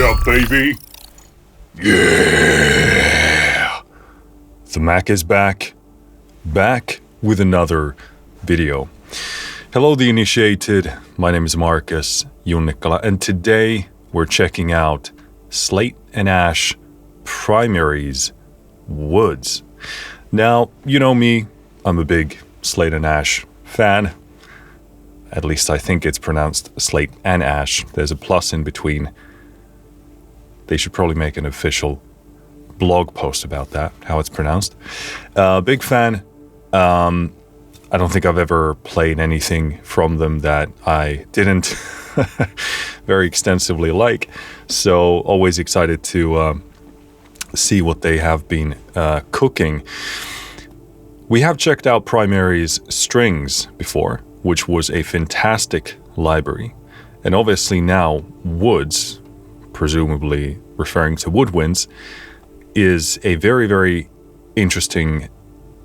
Yeah, baby. Yeah. The Mac is back with another video. Hello, the initiated. My name is Marcus Junnikala, and today we're checking out Slate and Ash Primaries Woods. Now, you know me, I'm a big Slate and Ash fan. At least I think it's pronounced Slate and Ash. There's a plus in between. They should probably make an official blog post about that, how it's pronounced. Big fan. I don't think I've ever played anything from them that I didn't very extensively like. So always excited to see what they have been cooking. We have checked out Primaries Strings before, which was a fantastic library. And obviously now Woods, presumably referring to woodwinds, is a very, very interesting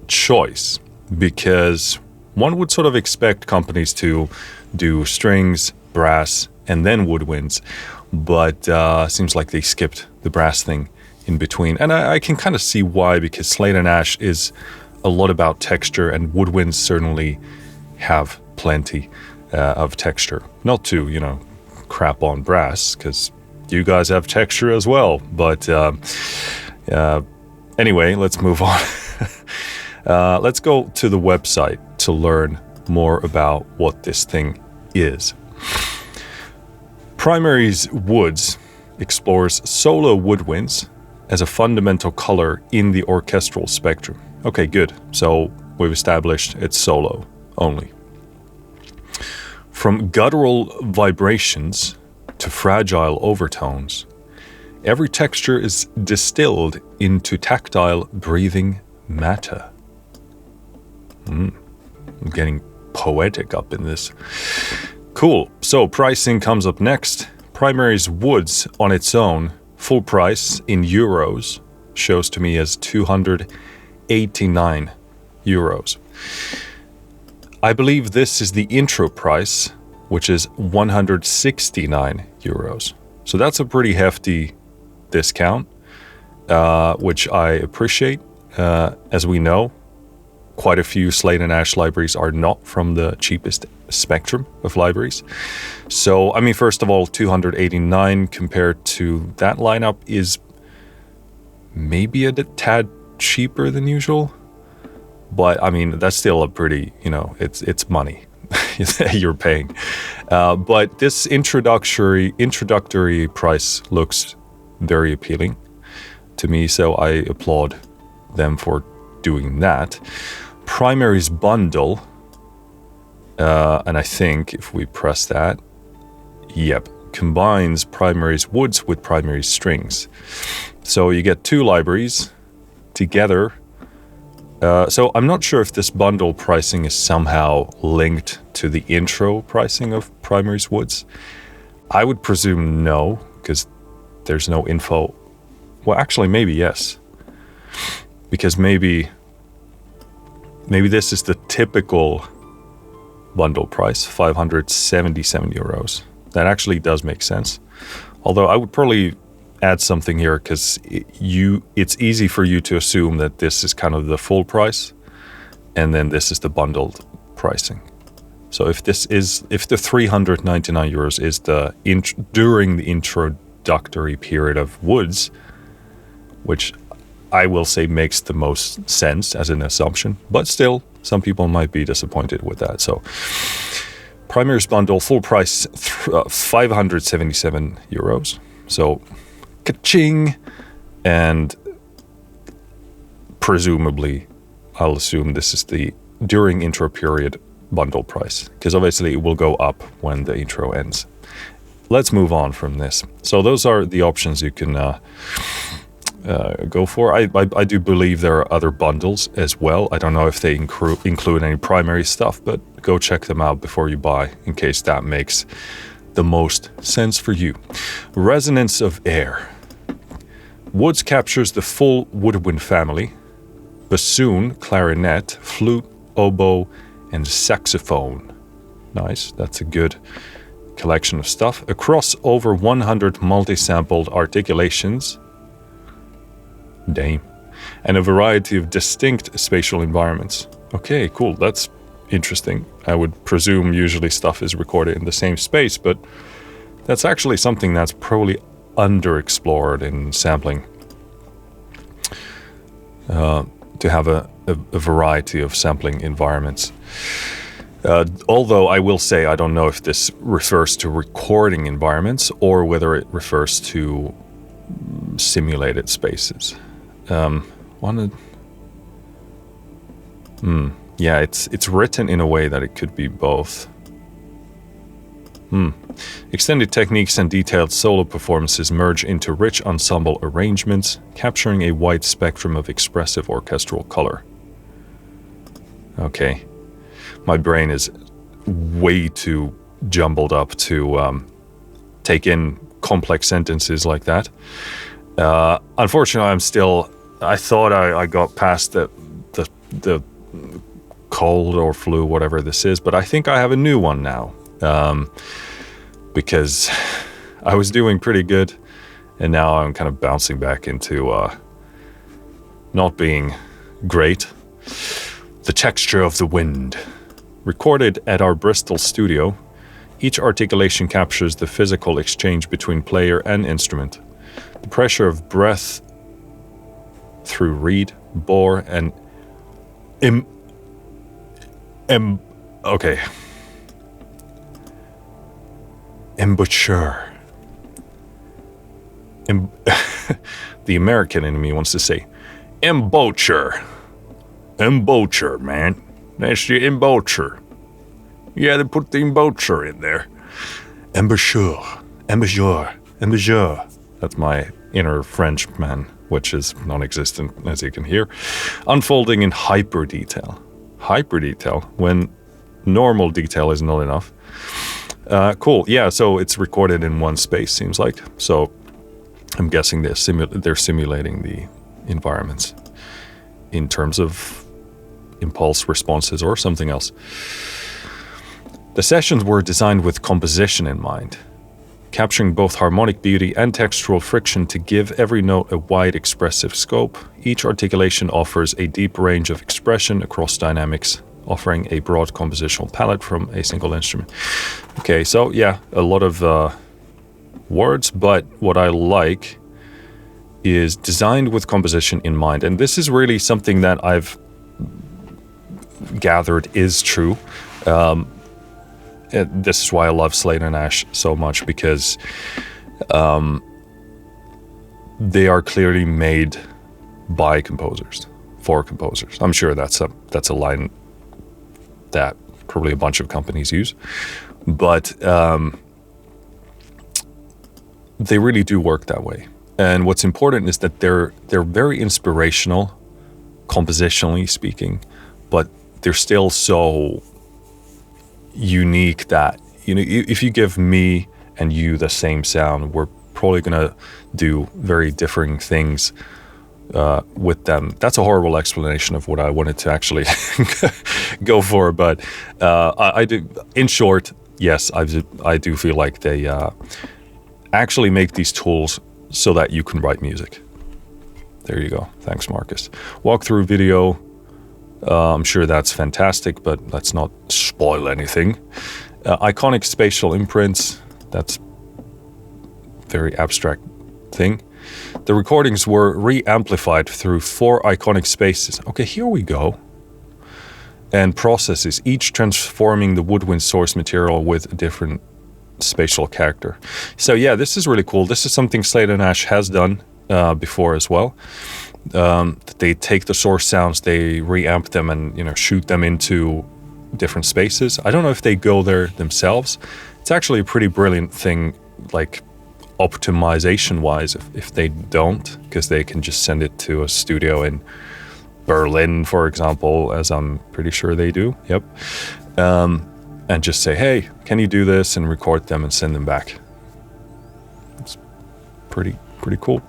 choice, because one would sort of expect companies to do strings, brass, and then woodwinds, but seems like they skipped the brass thing in between. And I can kind of see why, because Slate and Ash is a lot about texture, and woodwinds certainly have plenty of texture. Not to, crap on brass, because you guys have texture as well. But anyway, let's move on. Let's go to the website to learn more about what this thing is. Primaries Woods explores solo woodwinds as a fundamental color in the orchestral spectrum. Okay, good. So we've established it's solo only. From guttural vibrations to fragile overtones, every texture is distilled into tactile breathing matter. I'm getting poetic up in this. Cool. So pricing comes up next. Primaries Woods on its own, full price in euros, shows to me as 289 euros. I believe this is the intro price, which is 169 euros. So that's a pretty hefty discount, which I appreciate. As we know, quite a few Slate and Ash libraries are not from the cheapest spectrum of libraries. So, I mean, first of all, 289 compared to that lineup is maybe a tad cheaper than usual. But, I mean, that's still a pretty, it's money you're paying. But this introductory price looks very appealing to me, so I applaud them for doing that. Primaries bundle, and I think if we press that, combines Primaries Woods with Primaries Strings. So you get two libraries together. So I'm not sure if this bundle pricing is somehow linked to the intro pricing of Primaries Woods. I would presume no, because there's no info. Well, actually, maybe yes. Because maybe this is the typical bundle price, 577 euros. That actually does make sense. Although I would probably add something here, because it's easy for you to assume that this is kind of the full price, and then this is the bundled pricing. So if the 399 euros is during the introductory period of Woods, which I will say makes the most sense as an assumption, but still, some people might be disappointed with that. So, Primaries bundle, full price, 577 euros. So, ka-ching! And presumably, I'll assume this is the during intro period bundle price, because obviously it will go up when the intro ends. Let's move on from this. So those are the options you can go for. I do believe there are other bundles as well. I don't know if they include any primary stuff, but go check them out before you buy, in case that makes the most sense for you. Resonance of Air. Woods captures the full woodwind family: bassoon, clarinet, flute, oboe, and saxophone. Nice. That's a good collection of stuff across over 100 multi-sampled articulations. Damn. And a variety of distinct spatial environments. Okay, cool. That's interesting. I would presume usually stuff is recorded in the same space, but that's actually something that's probably underexplored in sampling. To have a variety of sampling environments. Although I will say I don't know if this refers to recording environments or whether it refers to simulated spaces. Yeah, it's written in a way that it could be both. Extended techniques and detailed solo performances merge into rich ensemble arrangements, capturing a wide spectrum of expressive orchestral color. Okay. My brain is way too jumbled up to take in complex sentences like that. Unfortunately, I thought I got past the cold or flu, whatever this is, but I think I have a new one now. Because I was doing pretty good, and now I'm kind of bouncing back into not being great. The Texture of the Wind. Recorded at our Bristol studio, each articulation captures the physical exchange between player and instrument. The pressure of breath through reed, bore, and embouchure. The American in me wants to say embouchure. Embouchure, man. That's the embouchure. Yeah, they put the embouchure in there. Embouchure. That's my inner Frenchman, which is non-existent, as you can hear. Unfolding in hyper detail. Hyper detail, when normal detail is not enough. Cool. Yeah, so it's recorded in one space, seems like. So I'm guessing they're simulating the environments in terms of impulse responses or something else. The sessions were designed with composition in mind, capturing both harmonic beauty and textural friction to give every note a wide expressive scope. Each articulation offers a deep range of expression across dynamics, offering a broad compositional palette from a single instrument. Okay, so yeah, a lot of words, but what I like is designed with composition in mind. And this is really something that I've gathered is true. This is why I love SLATE and Nash so much, because they are clearly made by composers, for composers. I'm sure that's a line that probably a bunch of companies use, but they really do work that way. And what's important is that they're very inspirational, compositionally speaking, but they're still so unique that, you know, if you give me and you the same sound, we're probably gonna do very differing things with them. That's a horrible explanation of what I wanted to actually go for, but I do. In short, yes, I do feel like they actually make these tools so that you can write music. There you go. Thanks, Marcus. Walkthrough video. I'm sure that's fantastic, but let's not spoil anything. Iconic spatial imprints. That's a very abstract thing. The recordings were re-amplified through 4 iconic spaces. Okay, here we go. And processes, each transforming the woodwind source material with a different spatial character. So yeah, this is really cool. This is something SLATE and Nash has done before as well. They take the source sounds, they reamp them, and, you know, shoot them into different spaces. I don't know if they go there themselves. It's actually a pretty brilliant thing, like optimization wise, if they don't, because they can just send it to a studio in Berlin, for example, as I'm pretty sure they do. Yep. And just say, hey, can you do this, and record them and send them back. It's pretty cool.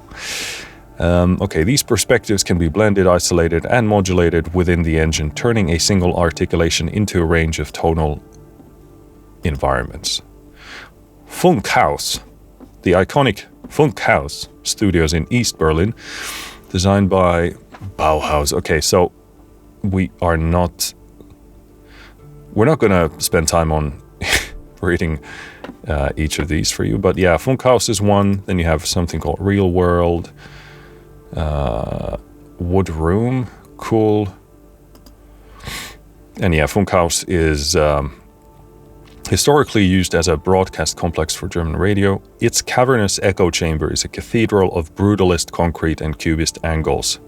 Okay, these perspectives can be blended, isolated, and modulated within the engine, turning a single articulation into a range of tonal environments. Funkhaus, the iconic Funkhaus studios in East Berlin, designed by Bauhaus. Okay, so we're not going to spend time on reading each of these for you, but yeah, Funkhaus is one. Then you have something called Real World, Wood Room, cool. And yeah, Funkhaus is historically used as a broadcast complex for German radio. Its cavernous echo chamber is a cathedral of brutalist concrete and cubist angles,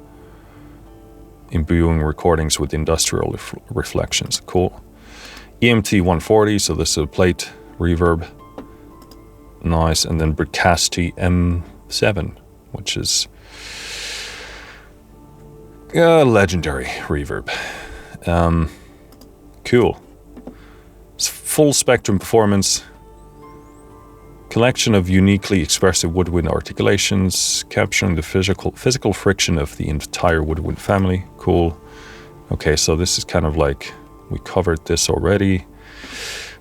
imbuing recordings with industrial reflections. Cool. EMT 140, so this is a plate reverb. Nice. And then Bricasti M7, which is a legendary reverb. Cool. It's full spectrum performance. Collection of uniquely expressive woodwind articulations, capturing the physical friction of the entire woodwind family. Cool. Okay, so this is kind of like, we covered this already.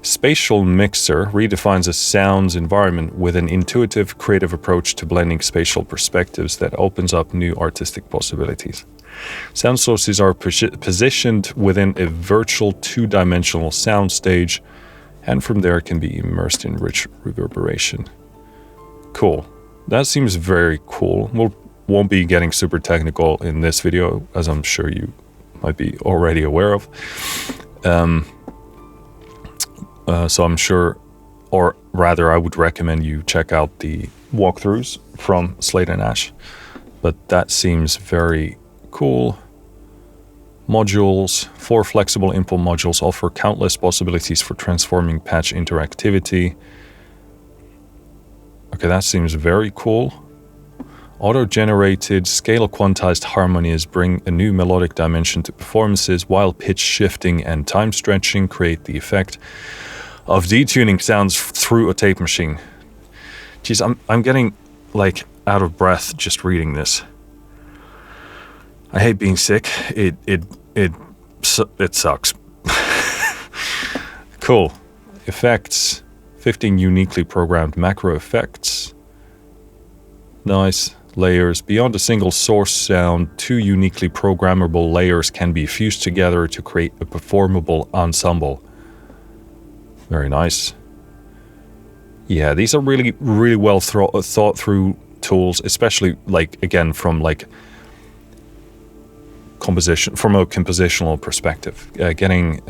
Spatial mixer redefines a sound's environment with an intuitive, creative approach to blending spatial perspectives that opens up new artistic possibilities. Sound sources are positioned within a virtual two-dimensional soundstage, and from there can be immersed in rich reverberation. Cool. That seems very cool. We won't be getting super technical in this video, as I'm sure you might be already aware of. So I'm sure, or rather I would recommend you check out the walkthroughs from SLATE and Ash. But that seems very cool. Modules. 4 flexible input modules offer countless possibilities for transforming patch interactivity. Okay, that seems very cool. Auto-generated, scale-quantized harmonies bring a new melodic dimension to performances, while pitch shifting and time stretching create the effect of detuning sounds through a tape machine. Geez, I'm getting like out of breath just reading this. I hate being sick. It sucks. Cool. Effects. 15 uniquely programmed macro effects. Nice. Layers. Beyond a single source sound, 2 uniquely programmable layers can be fused together to create a performable ensemble. Very nice. Yeah, these are really, really well thought through tools, especially like, again, from like from a compositional perspective, getting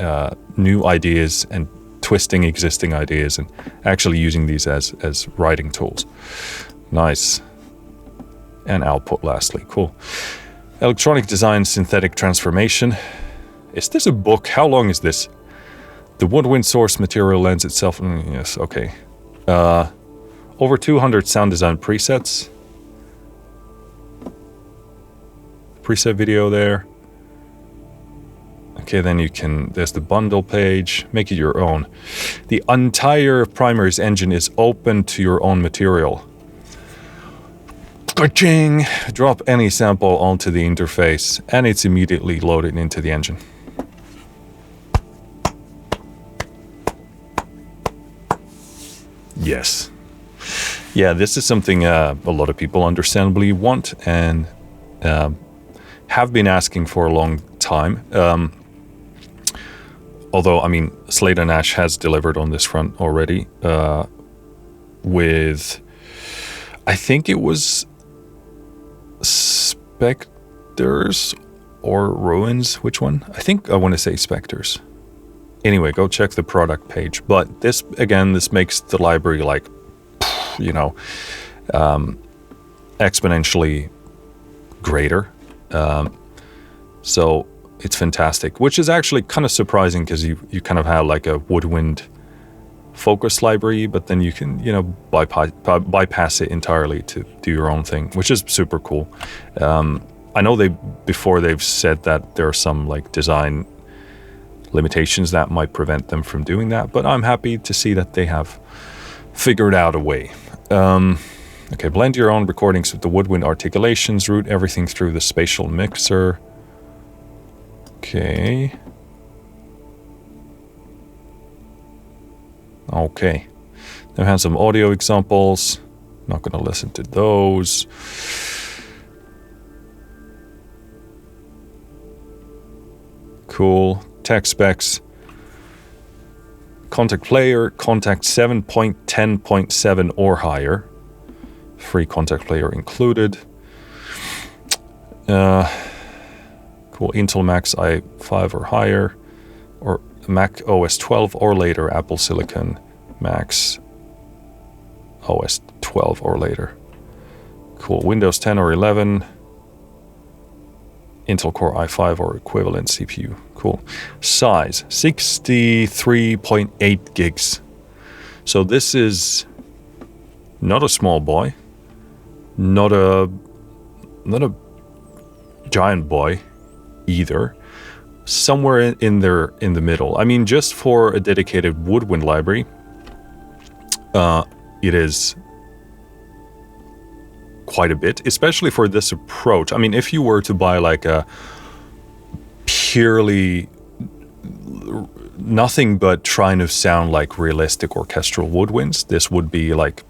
new ideas and twisting existing ideas and actually using these as writing tools. Nice. And output lastly. Cool. Electronic design, synthetic transformation. Is this a book? How long is this? The woodwind source material lends itself... yes, okay. Over 200 sound design presets. Preset video there. Okay, then you can... There's the bundle page. Make it your own. The entire Primaries engine is open to your own material. Ka-ching! Drop any sample onto the interface, and it's immediately loaded into the engine. Yes. Yeah, this is something a lot of people understandably want and have been asking for a long time. Although, I mean, SLATE and Ash has delivered on this front already with, I think it was Spectres or Ruins. Which one? I think I want to say Spectres. Anyway, go check the product page. But this, again, this makes the library like, you know, exponentially greater. So it's fantastic, which is actually kind of surprising because you kind of have like a woodwind focus library, but then you can, you know, bypass it entirely to do your own thing, which is super cool. I know they've said that there are some like design limitations that might prevent them from doing that, but I'm happy to see that they have figured out a way. Okay, blend your own recordings with the woodwind articulations, route everything through the spatial mixer. Okay. I have some audio examples. Not going to listen to those. Cool. Tech specs. Contact player, contact 7.10.7 or higher. Free contact player included. Cool. Intel Max i5 or higher. Or Mac OS 12 or later. Apple Silicon Max OS 12 or later. Cool. Windows 10 or 11. Intel Core i5 or equivalent CPU. Cool. Size, 63.8 gigs. So this is not a small boy, not a giant boy either. Somewhere in there in the middle. I mean, just for a dedicated woodwind library, it is quite a bit, especially for this approach. I mean, if you were to buy like a purely nothing but trying to sound like realistic orchestral woodwinds, this would be like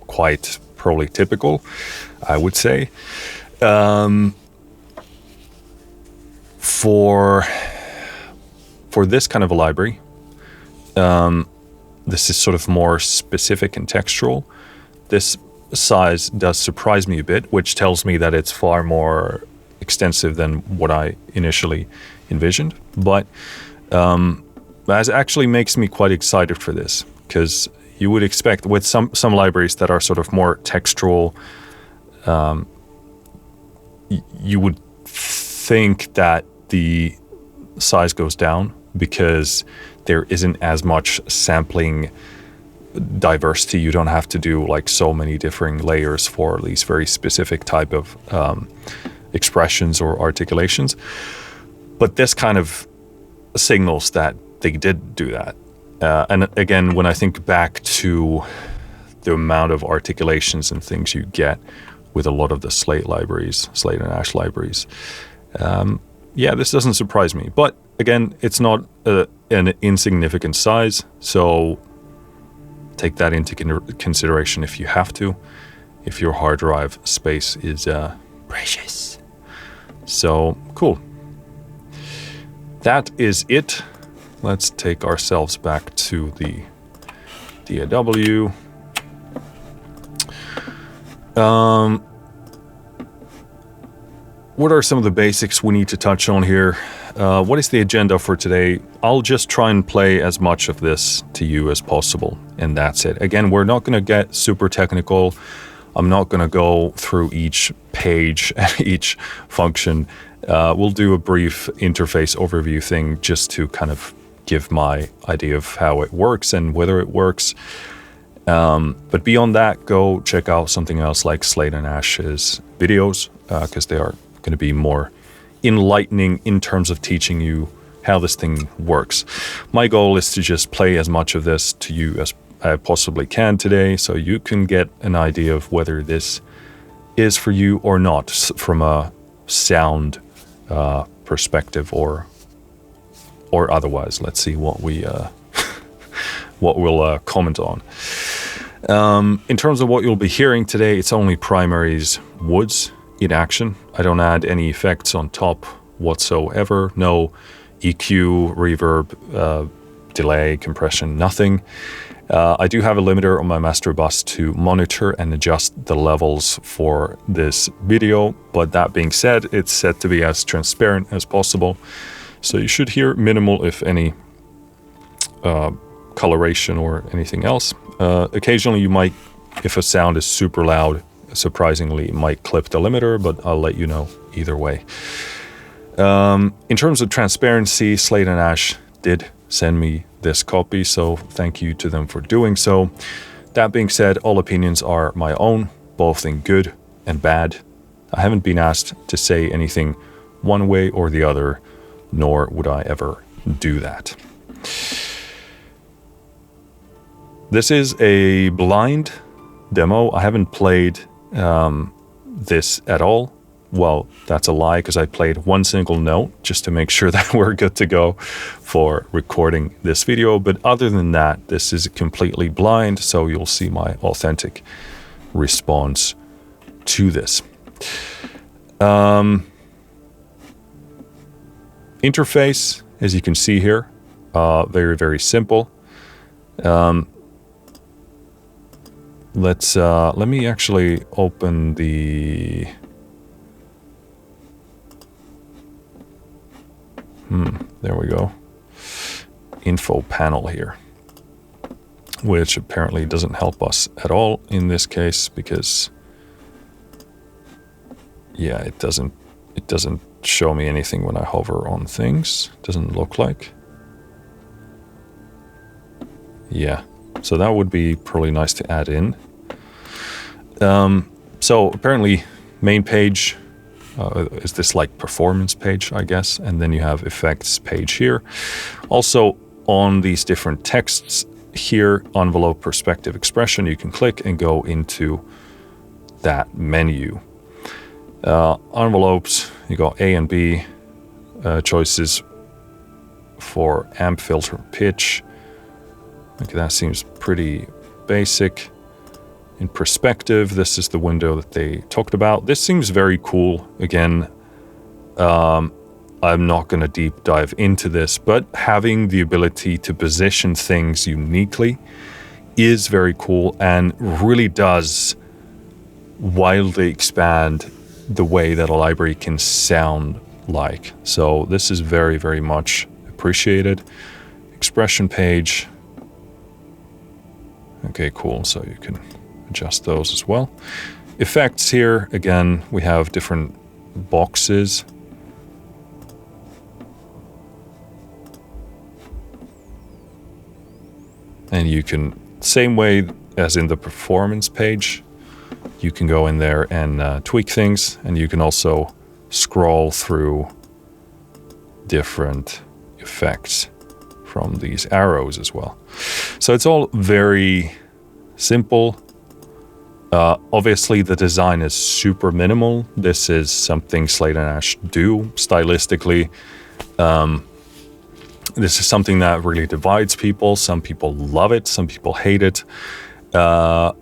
quite probably typical, I would say. For this kind of a library, this is sort of more specific and textural. This size does surprise me a bit, which tells me that it's far more extensive than what I initially envisioned. But that actually makes me quite excited for this, because you would expect with some libraries that are sort of more textual, you would think that the size goes down because there isn't as much sampling diversity. You don't have to do like so many differing layers for these very specific type of expressions or articulations. But this kind of signals that they did do that. And again, when I think back to the amount of articulations and things you get with a lot of the SLATE libraries, SLATE and Ash libraries, yeah, this doesn't surprise me. But again, it's not an insignificant size, so take that into consideration if you have to, if your hard drive space is precious. So, cool. That is it. Let's take ourselves back to the DAW. What are some of the basics we need to touch on here? What is the agenda for today? I'll just try and play as much of this to you as possible, and that's it. Again, we're not going to get super technical. I'm not going to go through each page and each function. We'll do a brief interface overview thing just to kind of give my idea of how it works and whether it works. But beyond that, go check out something else like SLATE and Ash's videos, because they are going to be more enlightening in terms of teaching you how this thing works. My goal is to just play as much of this to you as I possibly can today, so you can get an idea of whether this is for you or not from a sound perspective or otherwise. Let's see what we what we'll comment on. In terms of what you'll be hearing today, it's only Primaries woods in action. I don't add any effects on top whatsoever. No EQ, reverb, delay, compression, nothing. I do have a limiter on my master bus to monitor and adjust the levels for this video, but that being said, it's set to be as transparent as possible. So you should hear minimal, if any, coloration or anything else. Occasionally you might, if a sound is super loud, surprisingly, it might clip the limiter, but I'll let you know either way. In terms of transparency, SLATE and Ash did send me this copy, so thank you to them for doing so. That being said, all opinions are my own, both in good and bad. I haven't been asked to say anything one way or the other, nor would I ever do that. This is a blind demo. I haven't played this at all. well, that's a lie because I played one single note just to make sure that we're good to go for recording this video. But other than that, this is completely blind, so you'll see my authentic response to this. Interface, as you can see here, very, very simple. Let me actually open the there we go, info panel here, which apparently doesn't help us at all in this case because yeah, it doesn't show me anything when I hover on things. Doesn't look like. Yeah, so that would be probably nice to add in. So apparently main page is this like performance page, I guess, and then you have effects page here. Also on these different texts here, envelope, perspective, expression, you can click and go into that menu. Envelopes, you got A and B choices for amp, filter, pitch. Okay, that seems pretty basic. In perspective, this is the window that they talked about. This seems very cool. Again, I'm not going to deep dive into this, but having the ability to position things uniquely is very cool and really does wildly expand the way that a library can sound like. So this is very, very much appreciated. Expression page. Okay, cool. So you can adjust those as well. Effects here, again, we have different boxes. And you can, same way as in the performance page, you can go in there and tweak things, and you can also scroll through different effects from these arrows as well. So it's all very simple. Obviously the design is super minimal. This is something SLATE and Ash do stylistically. This is something that really divides people. Some people love it, some people hate it. I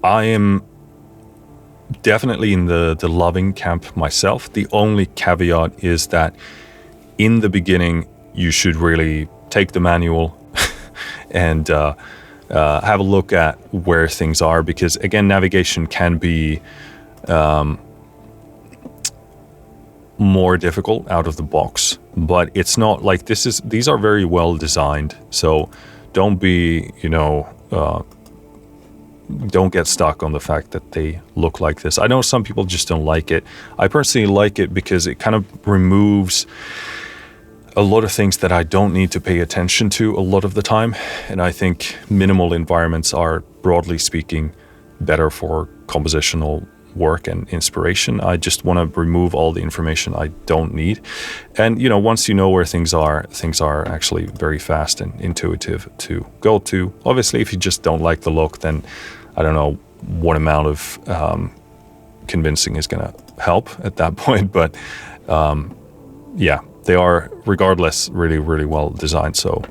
am definitely in the loving camp myself. The only caveat is that in the beginning, you should really take the manual and have a look at where things are, because again, navigation can be more difficult out of the box, but it's not like these are very well designed. So don't be, don't get stuck on the fact that they look like this. I know some people just don't like it. I personally like it because it kind of removes a lot of things that I don't need to pay attention to a lot of the time. And I think minimal environments are, broadly speaking, better for compositional work and inspiration. I just want to remove all the information I don't need. And, once you know where things are actually very fast and intuitive to go to. Obviously, if you just don't like the look, then I don't know what amount of convincing is going to help at that point. But yeah, they are, regardless, really, really well designed. So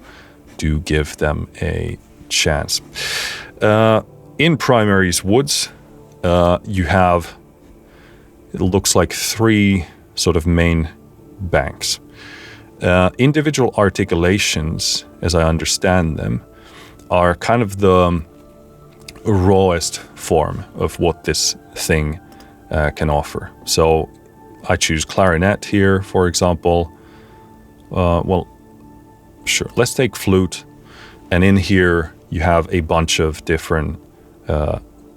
do give them a chance. In Primaries Woods, you have, it looks like 3 sort of main banks. Individual articulations, as I understand them, are kind of the rawest form of what this thing can offer. So I choose Clarinet here, for example. Well, sure, let's take Flute. And in here, you have a bunch of different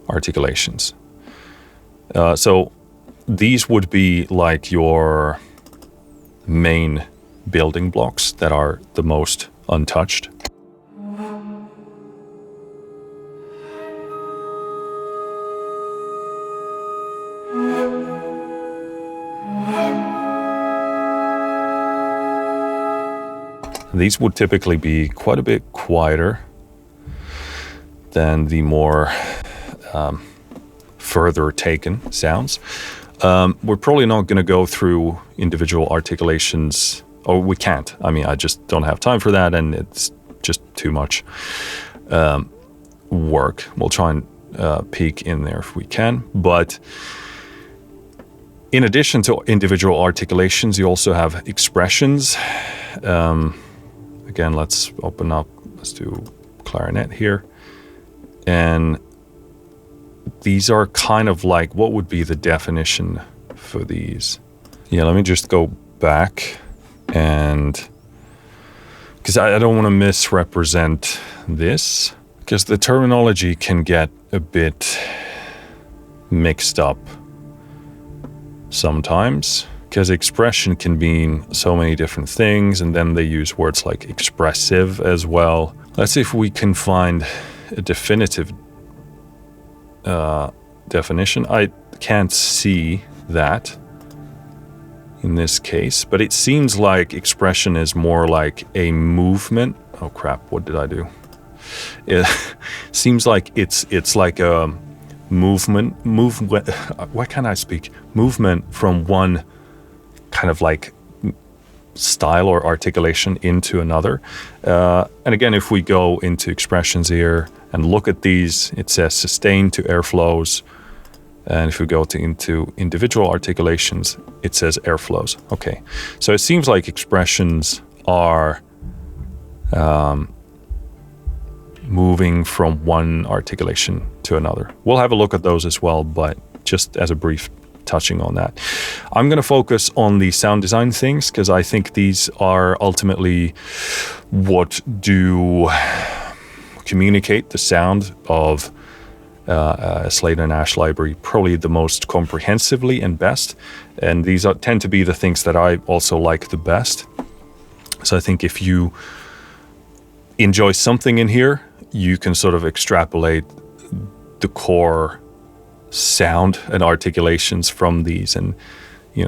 articulations. So these would be like your main building blocks that are the most untouched. These would typically be quite a bit quieter than the more further taken sounds. We're probably not going to go through individual articulations, or we can't. I mean, I just don't have time for that, and it's just too much work. We'll try and peek in there if we can. But in addition to individual articulations, you also have expressions. Again, let's open up, let's do clarinet here. And these are kind of like, what would be the definition for these? Yeah, let me just go back, and because I don't want to misrepresent this, because the terminology can get a bit mixed up sometimes, because expression can mean so many different things, and then they use words like expressive as well. Let's see if we can find a definitive definition. I can't see that in this case, but it seems like expression is more like a movement. Oh crap, what did I do? It seems like it's like a movement. Why can't I speak? Movement from one kind of like style or articulation into another. And again, if we go into expressions here and look at these, it says sustain to airflows. And if we go into individual articulations, it says airflows. Okay, so it seems like expressions are moving from one articulation to another. We'll have a look at those as well, but just as a brief touching on that. I'm going to focus on the sound design things, because I think these are ultimately what do communicate the sound of a SLATE and Ash library probably the most comprehensively and best. And these tend to be the things that I also like the best. So I think if you enjoy something in here, you can sort of extrapolate the core sound and articulations from these, and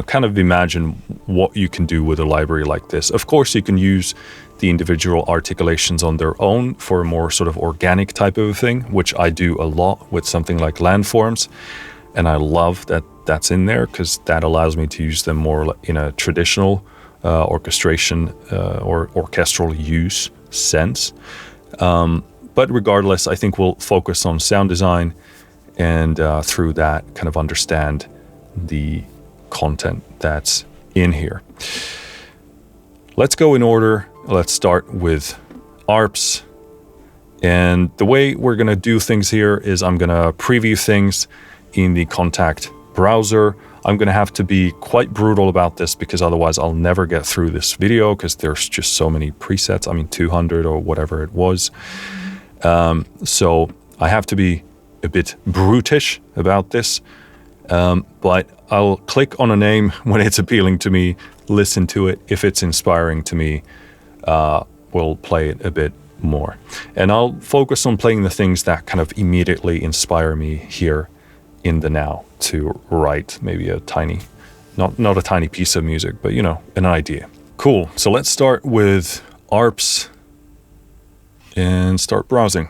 kind of imagine what you can do with a library like this. Of course, you can use the individual articulations on their own for a more sort of organic type of a thing, which I do a lot with something like landforms, and I love that that's in there, because that allows me to use them more in a traditional orchestration or orchestral use sense. But regardless, I think we'll focus on sound design, and through that kind of understand the content that's in here. Let's go in order. Let's start with Arps. And the way we're going to do things here is I'm going to preview things in the Contact browser. I'm going to have to be quite brutal about this, because otherwise I'll never get through this video, because there's just so many presets. I mean, 200 or whatever it was. So I have to be a bit brutish about this, but I'll click on a name when it's appealing to me, listen to it. If it's inspiring to me, we'll play it a bit more. And I'll focus on playing the things that kind of immediately inspire me here in the now to write maybe a tiny, not a tiny piece of music, but an idea. Cool, so let's start with Arps and start browsing.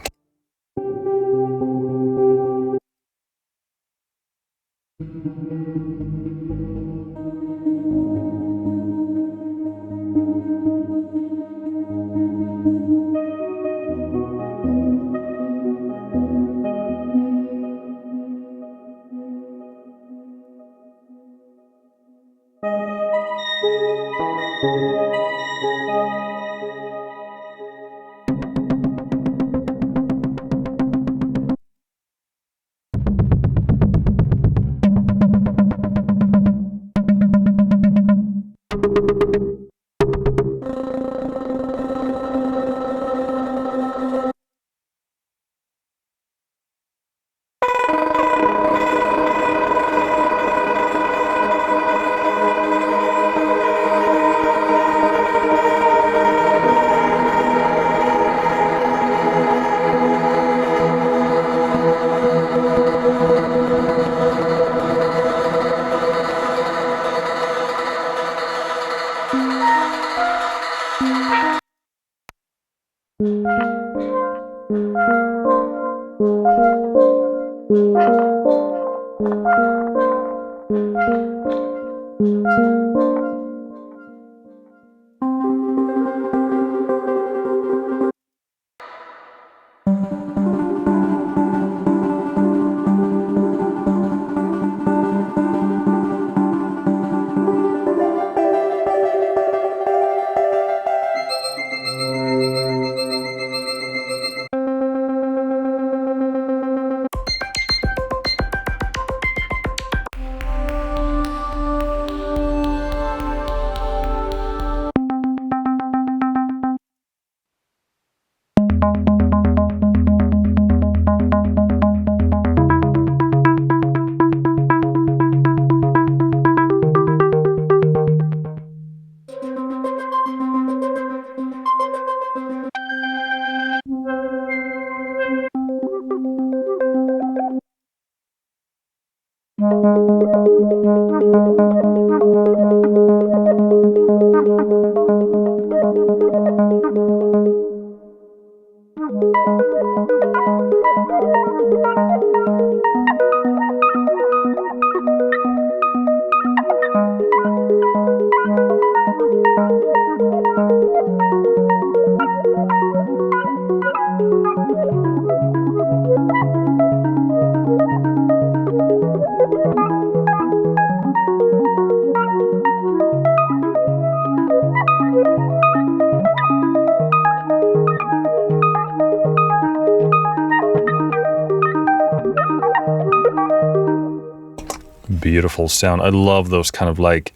Beautiful sound. I love those kind of like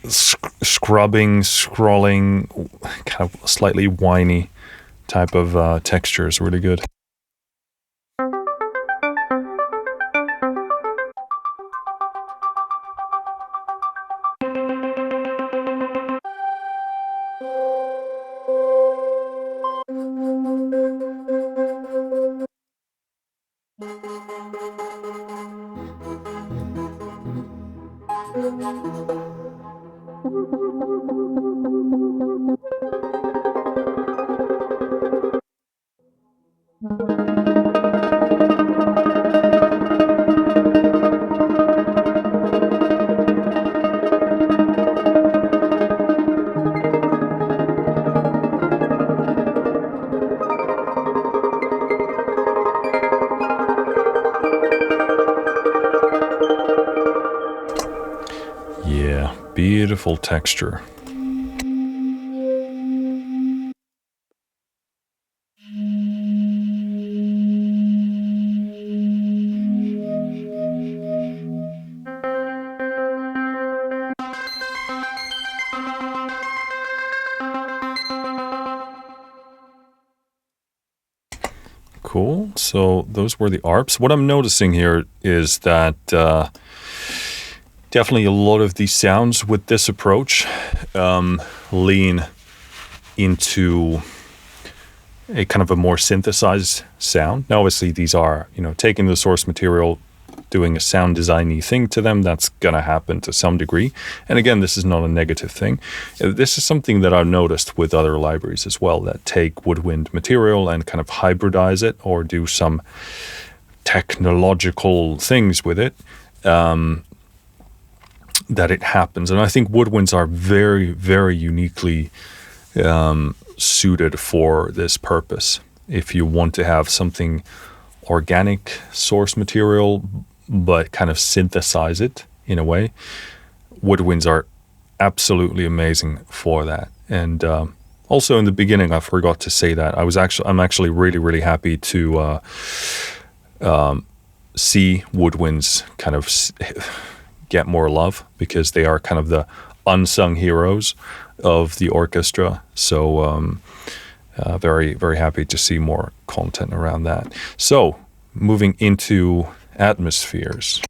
scrubbing, scrolling, kind of slightly whiny type of textures. Really good. Yeah, beautiful texture. Cool. So those were the ARPs. What I'm noticing here is that definitely a lot of these sounds with this approach lean into a kind of a more synthesized sound. Now, obviously, these are, taking the source material, doing a sound designy thing to them. That's going to happen to some degree. And again, this is not a negative thing. This is something that I've noticed with other libraries as well, that take woodwind material and kind of hybridize it or do some technological things with it, that it happens. And I think woodwinds are very, very uniquely suited for this purpose. If you want to have something organic source material, but kind of synthesize it in a way, woodwinds are absolutely amazing for that. And also in the beginning, I forgot to say that I'm actually really, really happy to see woodwinds kind of get more love, because they are kind of the unsung heroes of the orchestra. So very, very happy to see more content around that. So moving into atmospheres.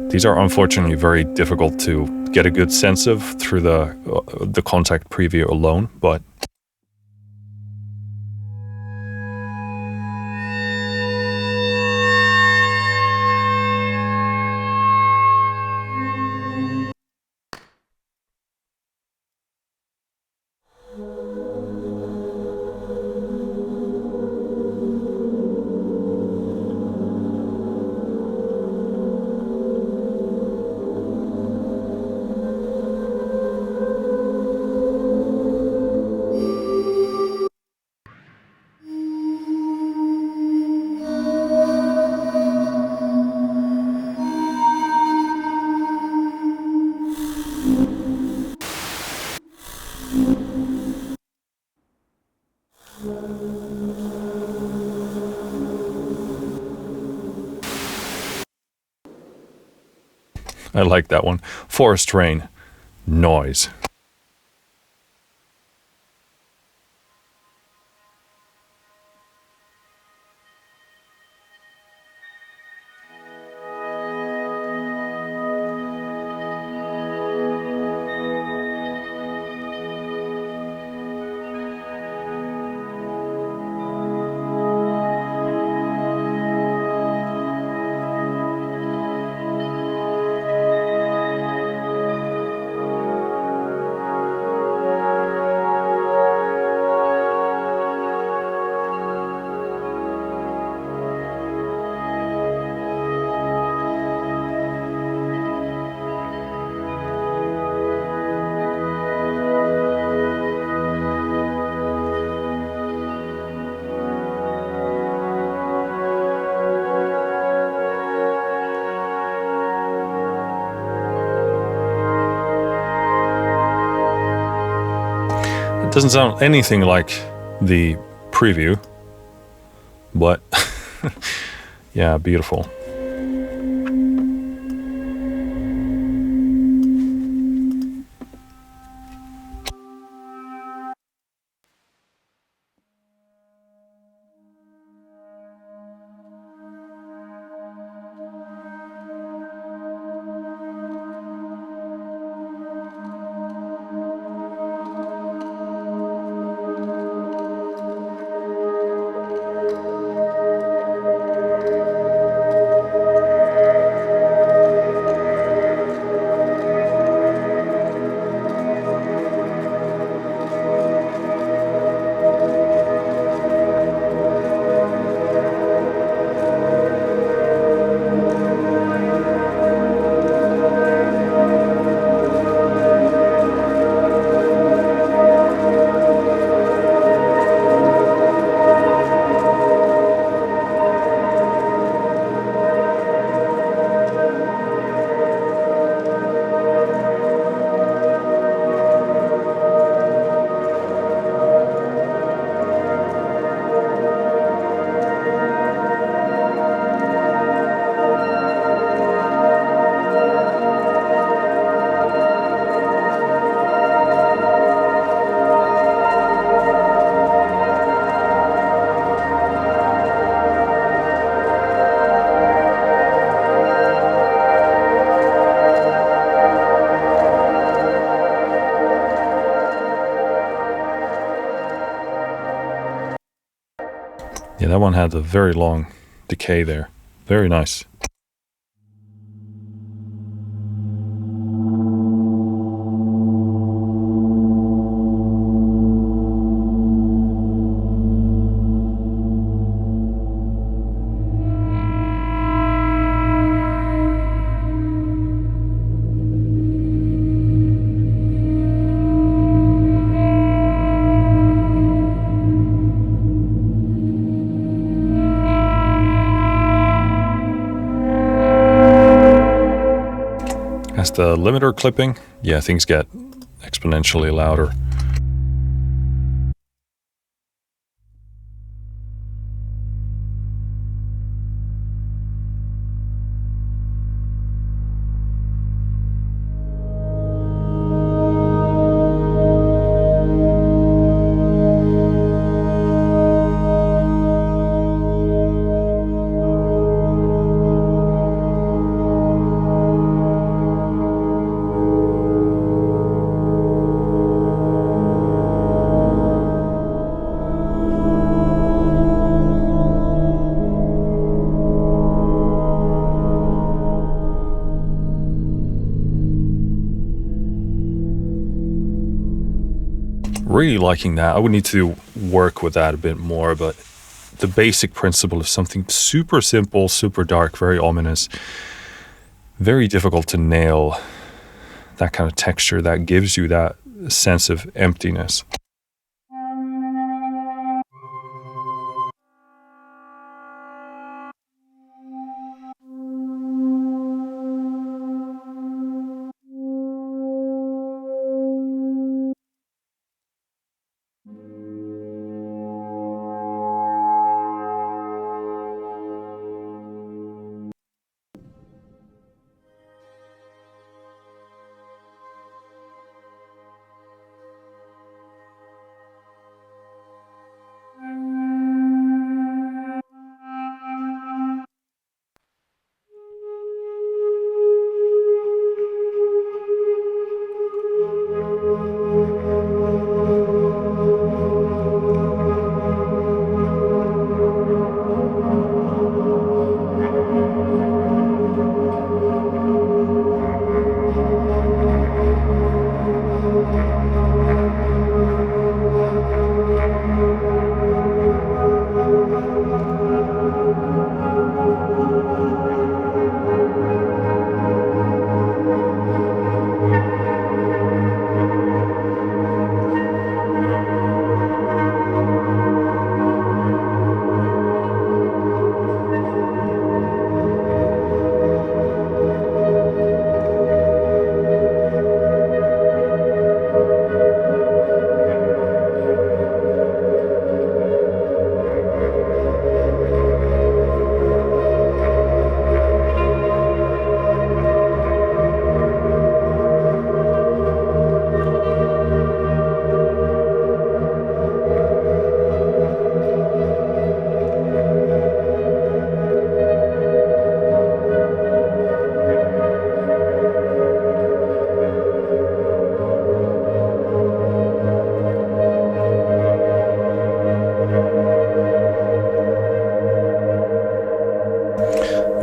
These are unfortunately very difficult to get a good sense of through the Contact preview alone, but I like that one. Forest Rain, Noise. It doesn't sound anything like the preview, but yeah, beautiful. Yeah, that one had a very long decay there. Very nice. As the limiter clipping, yeah, things get exponentially louder. Really liking that. I would need to work with that a bit more, but the basic principle of something super simple, super dark, very ominous, very difficult to nail that kind of texture that gives you that sense of emptiness.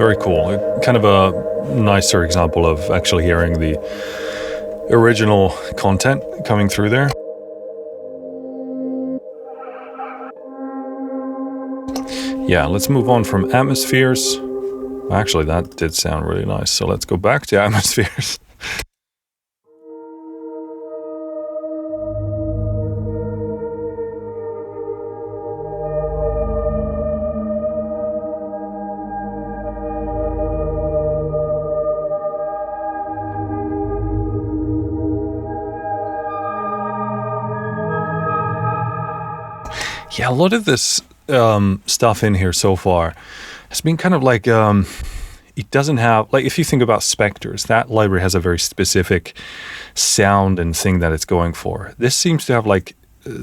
Very cool. Kind of a nicer example of actually hearing the original content coming through there. Yeah, let's move on from atmospheres. Actually, that did sound really nice, so let's go back to atmospheres. Yeah, a lot of this stuff in here so far has been kind of like, it doesn't have, like if you think about Spectres, that library has a very specific sound and thing that it's going for. This seems to have like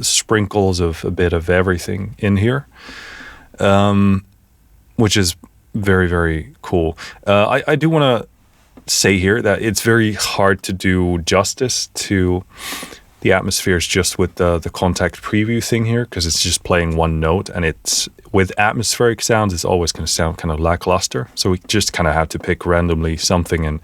sprinkles of a bit of everything in here, which is very, very cool. I do want to say here that it's very hard to do justice to the atmospheres just with the contact preview thing here, because it's just playing one note, and it's with atmospheric sounds it's always going to sound kind of lackluster, so we just kind of have to pick randomly something and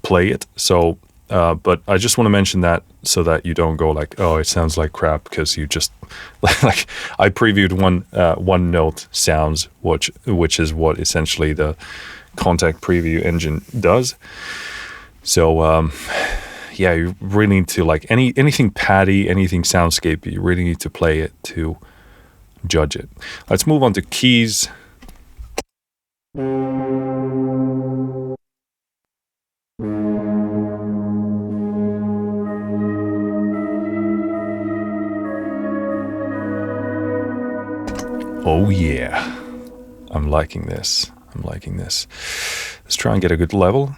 play it. So but I just want to mention that so that you don't go like, oh, it sounds like crap, because you just like I previewed one note sounds, which is what essentially the contact preview engine does. So yeah, you really need to, like, anything paddy, anything soundscapey, you really need to play it to judge it. Let's move on to keys. Oh yeah, I'm liking this. Let's try and get a good level.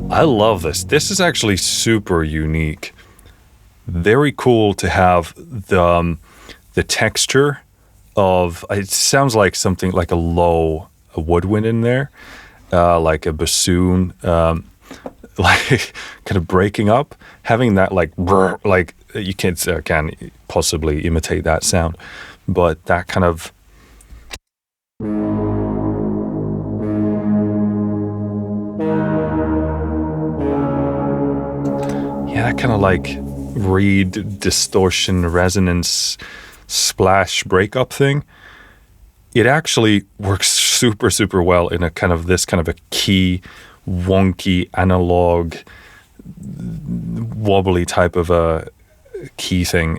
I love this. This is actually super unique. Very cool to have the texture of, it sounds like something like a woodwind in there, like a bassoon, like kind of breaking up, having that like brr, like you can't possibly imitate that sound, but that kind of that kind of like reed, distortion, resonance, splash, breakup thing. It actually works super, super well in a kind of this kind of a key, wonky, analog, wobbly type of a key thing.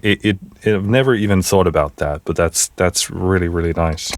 I've never even thought about that, but that's really, really nice.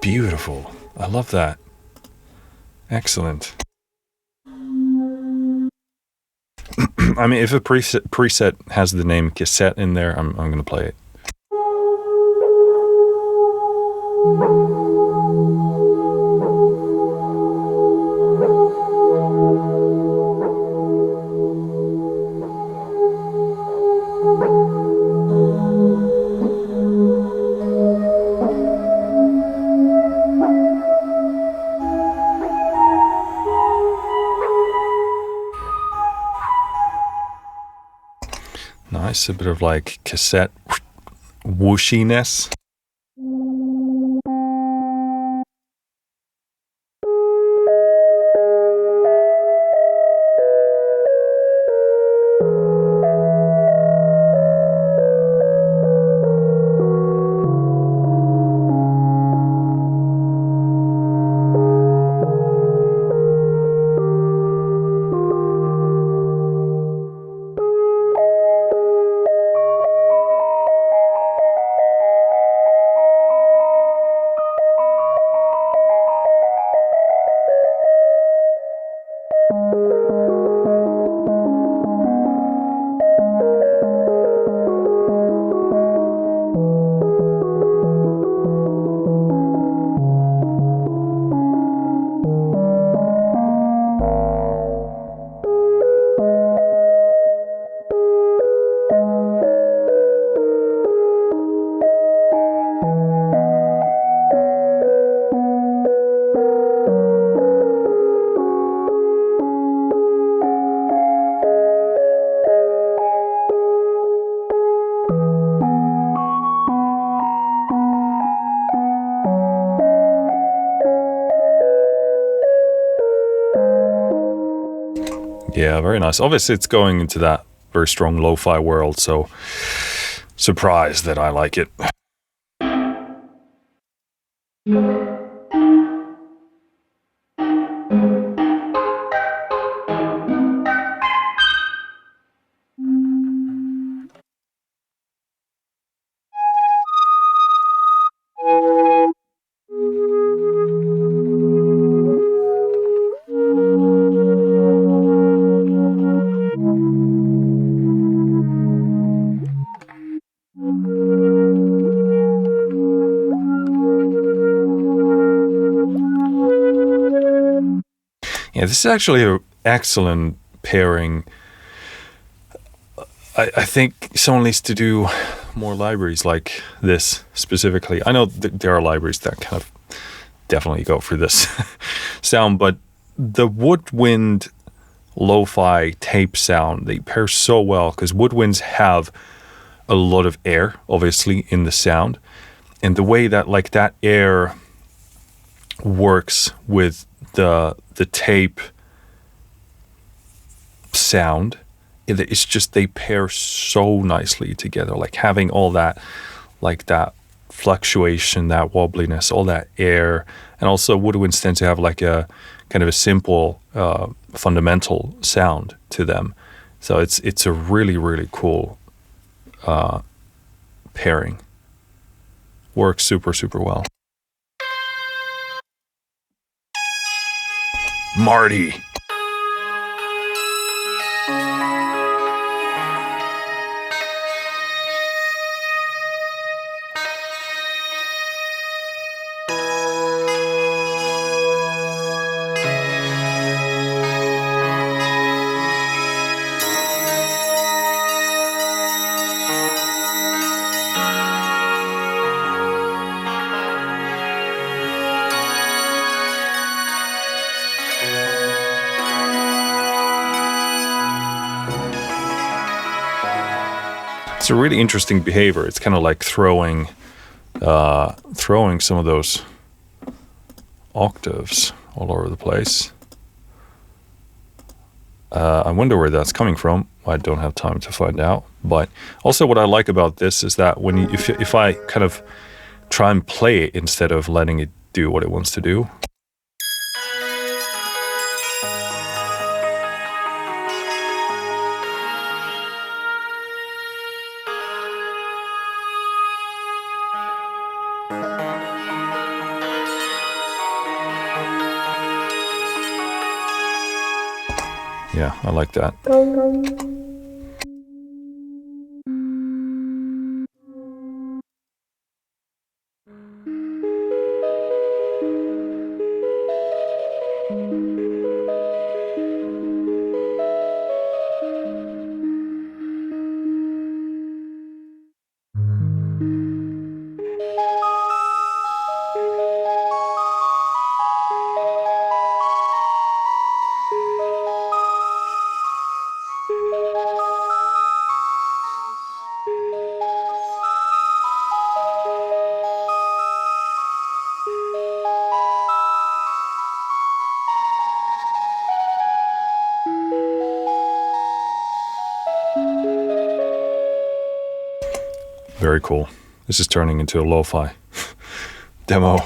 Beautiful. I love that. Excellent. I mean, if a preset has the name cassette in there, I'm going to play it. Nice, a bit of like cassette whooshiness. Yeah, very nice. Obviously, it's going into that very strong lo-fi world, so surprised that I like it. Yeah, this is actually an excellent pairing. I think someone needs to do more libraries like this specifically. I know there are libraries that kind of definitely go for this sound, but the woodwind lo-fi tape sound, they pair so well because woodwinds have a lot of air, obviously, in the sound. And the way that like that air works with the tape sound, it's just they pair so nicely together. Like having all that, like that fluctuation, that wobbliness, all that air, and also woodwinds tend to have like a kind of a simple fundamental sound to them. So it's a really, really cool pairing. Works super, super well. Marty. It's a really interesting behavior. It's kind of like throwing some of those octaves all over the place. I wonder where that's coming from. I don't have time to find out. But also what I like about this is that when if I kind of try and play it instead of letting it do what it wants to do. Yeah, I like that. Very cool. This is turning into a lo-fi demo.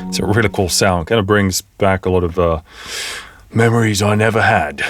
It's a really cool sound. Kind of brings back a lot of memories I never had.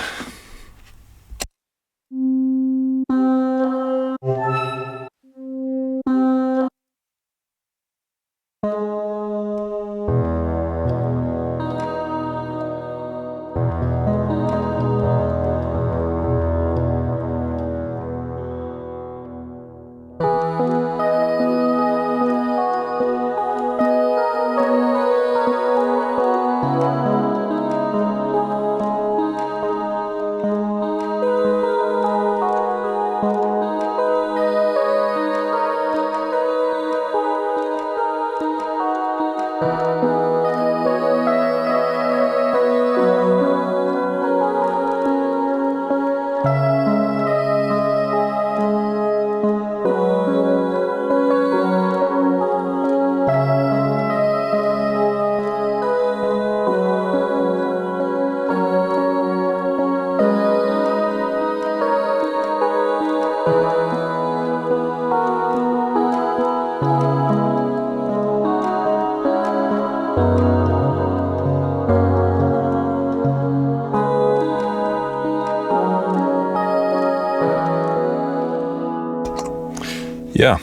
Yeah,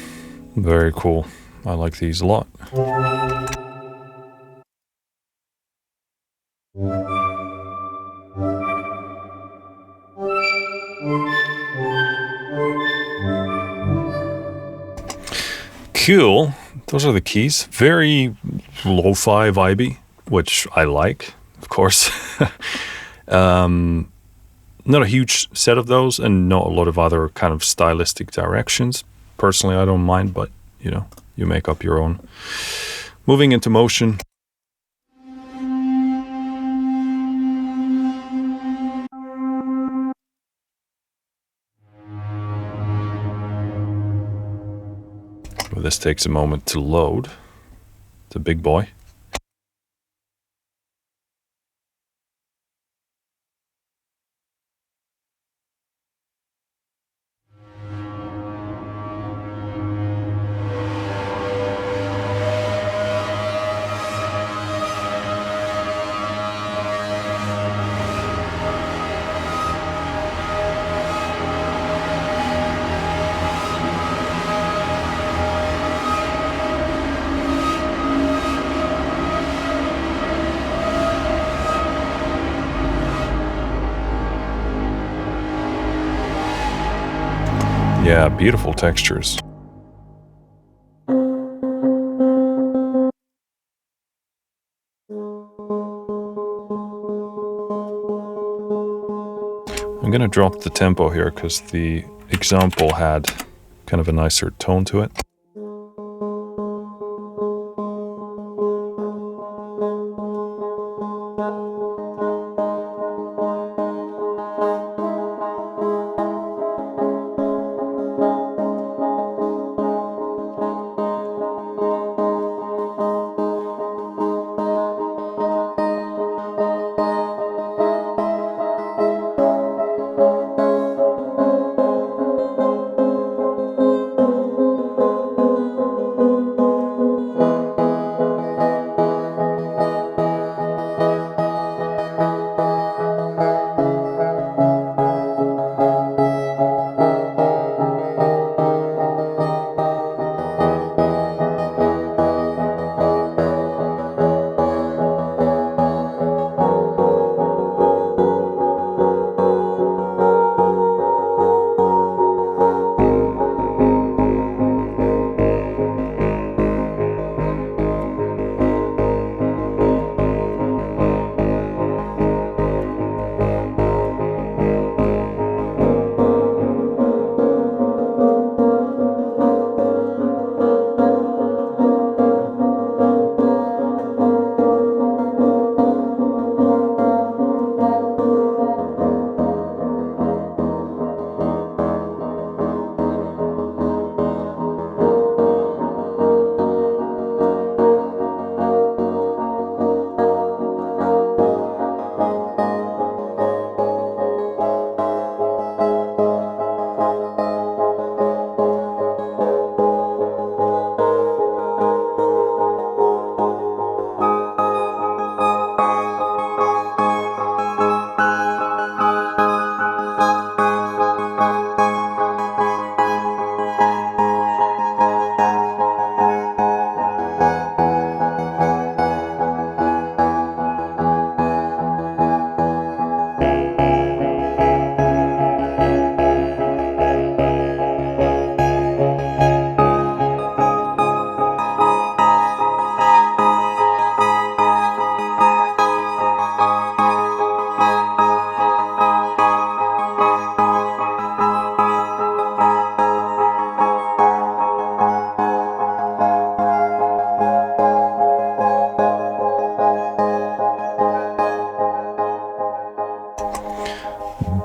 very cool. I like these a lot. Cool. Those are the keys. Very lo-fi vibey, which I like, of course. Not a huge set of those and not a lot of other kind of stylistic directions. Personally, I don't mind, but, you know, you make up your own. Moving into motion. Well, this takes a moment to load. It's a big boy. Yeah, beautiful textures. I'm gonna drop the tempo here because the example had kind of a nicer tone to it.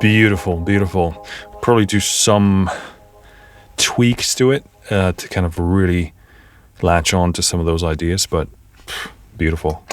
Beautiful, beautiful. Probably do some tweaks to it to kind of really latch on to some of those ideas, but beautiful.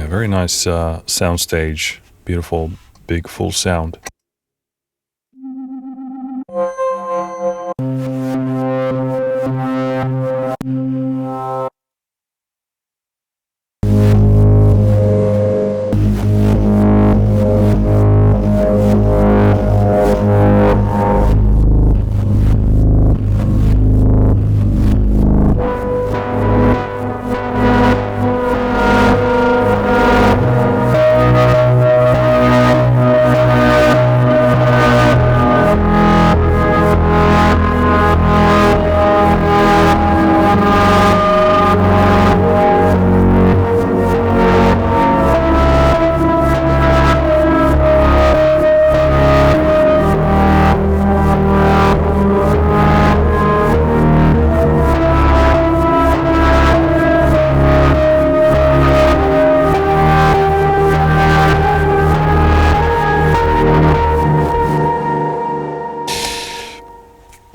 Very nice soundstage. Beautiful, big, full sound.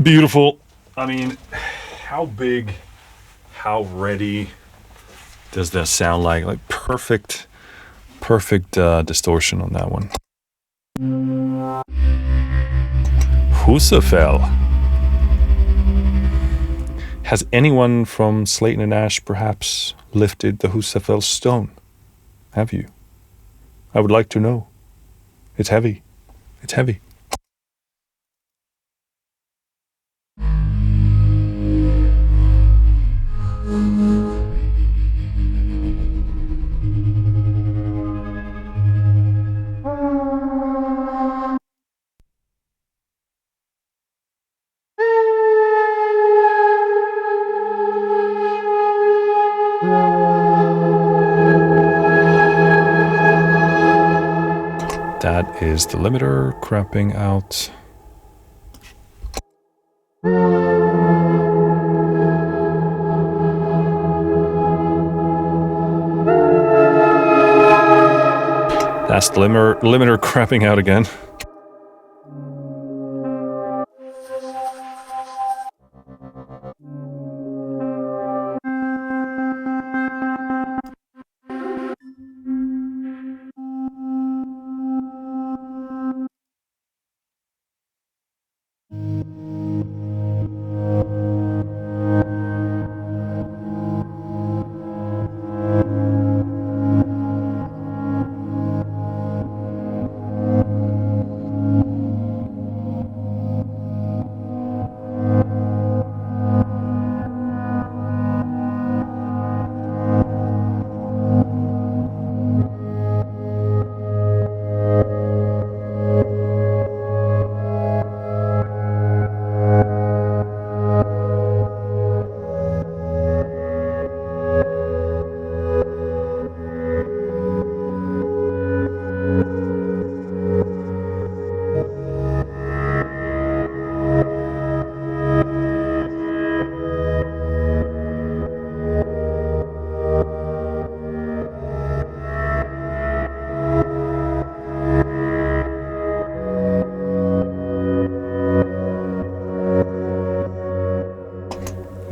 Beautiful. I mean, how big, how ready does that sound like? Like perfect distortion on that one. Husafel. Has anyone from SLATE and Nash perhaps lifted the Husafel stone? Have you? I would like to know. It's heavy. It's heavy. That is the limiter crapping out. That's the limiter crapping out again.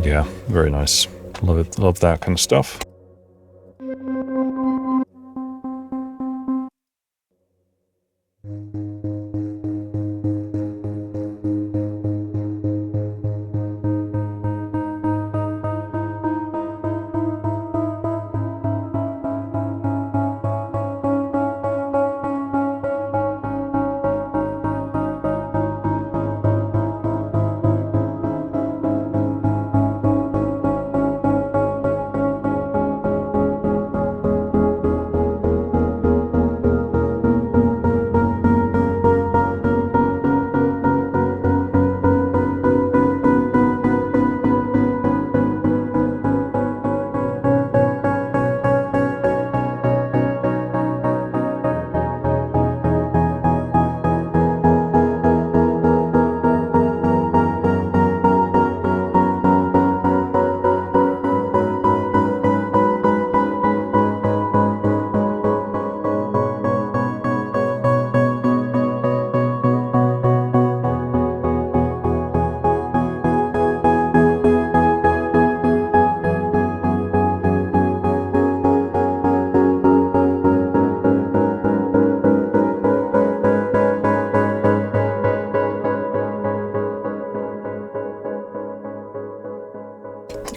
Yeah, very nice. Love it. Love that kind of stuff.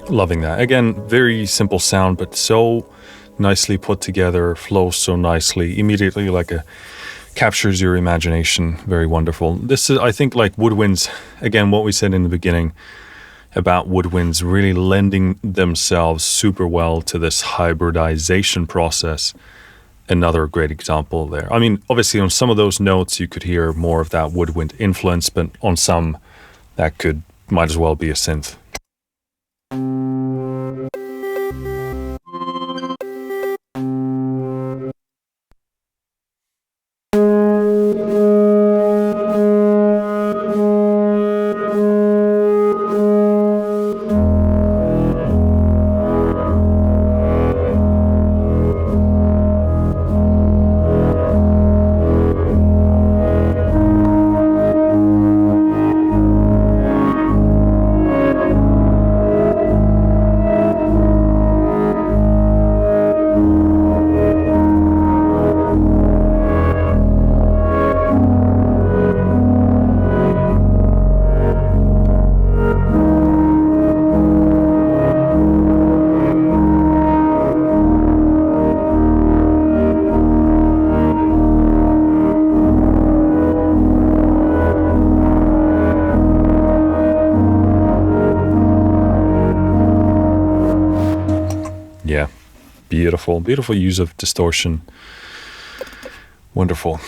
Loving that. Again, very simple sound, but so nicely put together, flows so nicely, immediately captures your imagination. Very wonderful. This is, I think, like woodwinds, again, what we said in the beginning about woodwinds really lending themselves super well to this hybridization process. Another great example there. I mean, obviously on some of those notes you could hear more of that woodwind influence, but on some that might as well be a synth. Yeah, beautiful, beautiful use of distortion. Wonderful.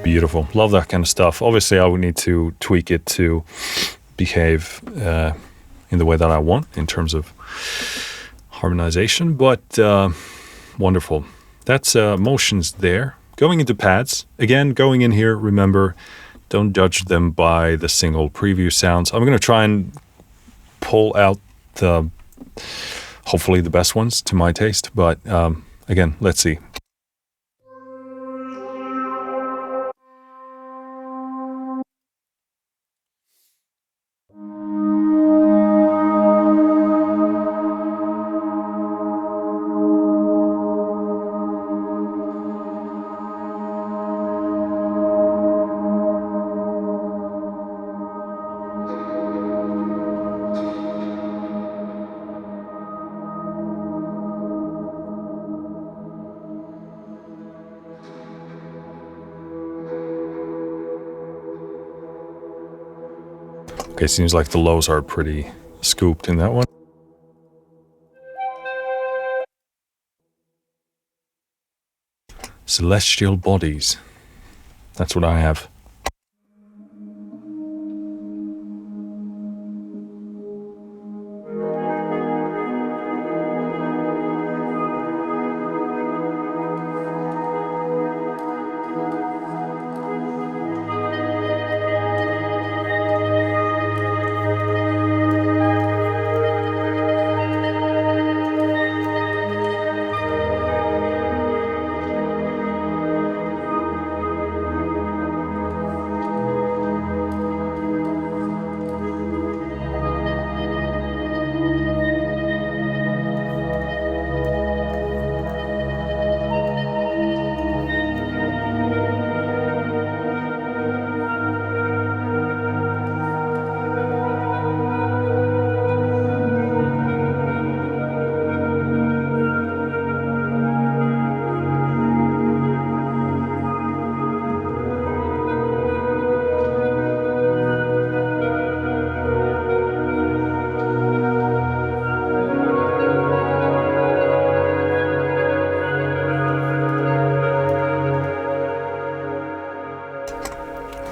Beautiful. Love that kind of stuff. Obviously, I would need to tweak it to behave in the way that I want in terms of harmonization, but wonderful. That's motions there. Going into pads. Again, going in here, remember, don't judge them by the single preview sounds. I'm going to try and pull out hopefully the best ones to my taste, but again, let's see. Okay, seems like the lows are pretty scooped in that one. Celestial bodies. That's what I have.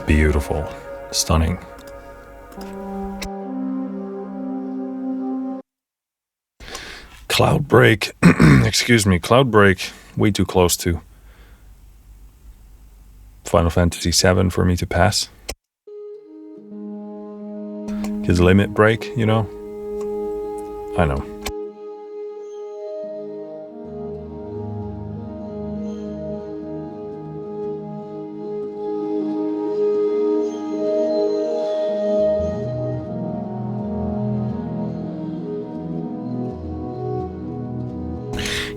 Beautiful. Stunning. Cloud break. Excuse me. Cloud break. Way too close to Final Fantasy VII for me to pass. His limit break, you know? I know.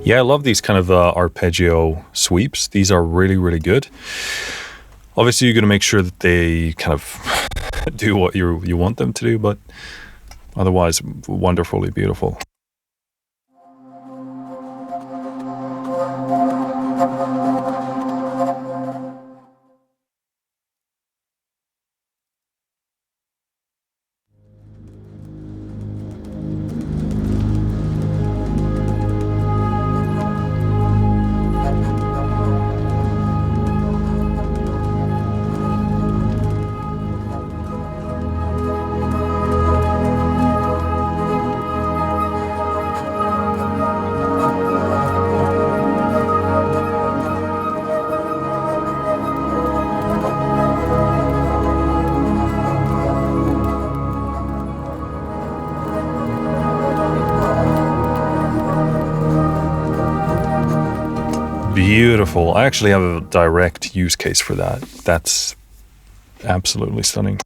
Yeah, I love these kind of arpeggio sweeps. These are really, really good. Obviously, you're going to make sure that they kind of do what you want them to do, but otherwise, wonderfully beautiful. Beautiful. I actually have a direct use case for that. That's absolutely stunning.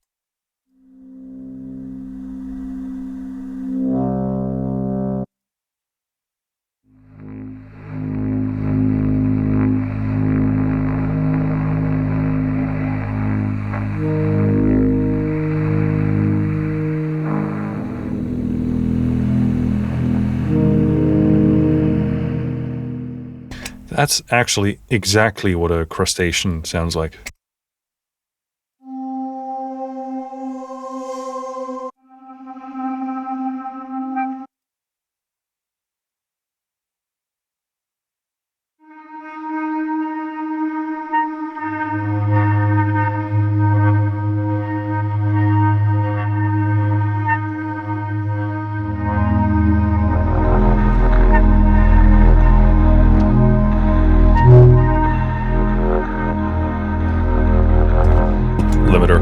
That's actually exactly what a crustacean sounds like. Limiter.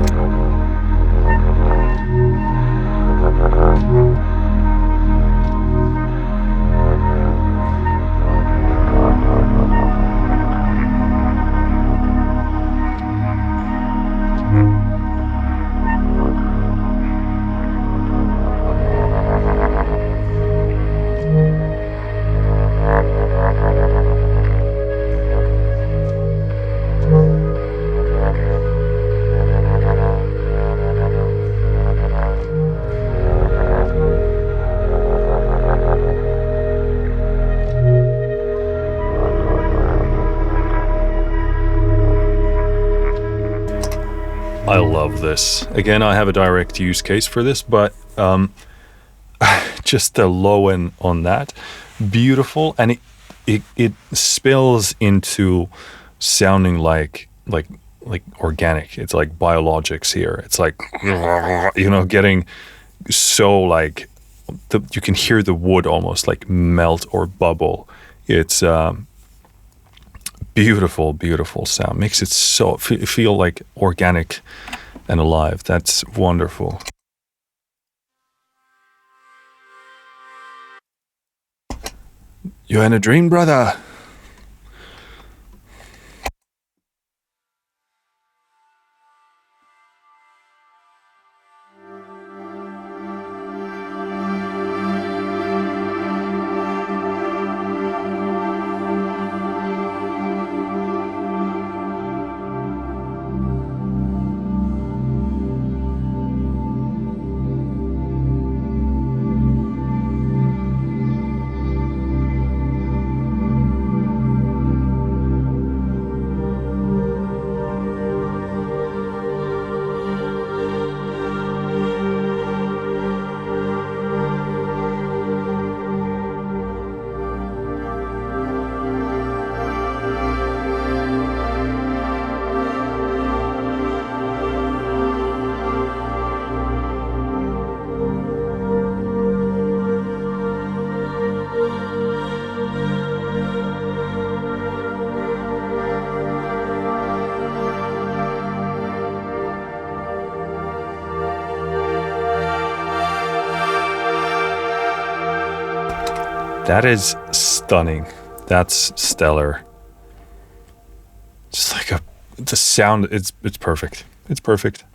I love this. Again, I have a direct use case for this, but just the low end on that, beautiful, and it spills into sounding like organic. It's like biologics here. It's like, you know, getting so like you can hear the wood almost like melt or bubble. It's beautiful, beautiful sound. Makes it so feel like organic and alive. That's wonderful. You in a dream, brother? That is stunning. That's stellar. Just like the sound, it's perfect. It's perfect.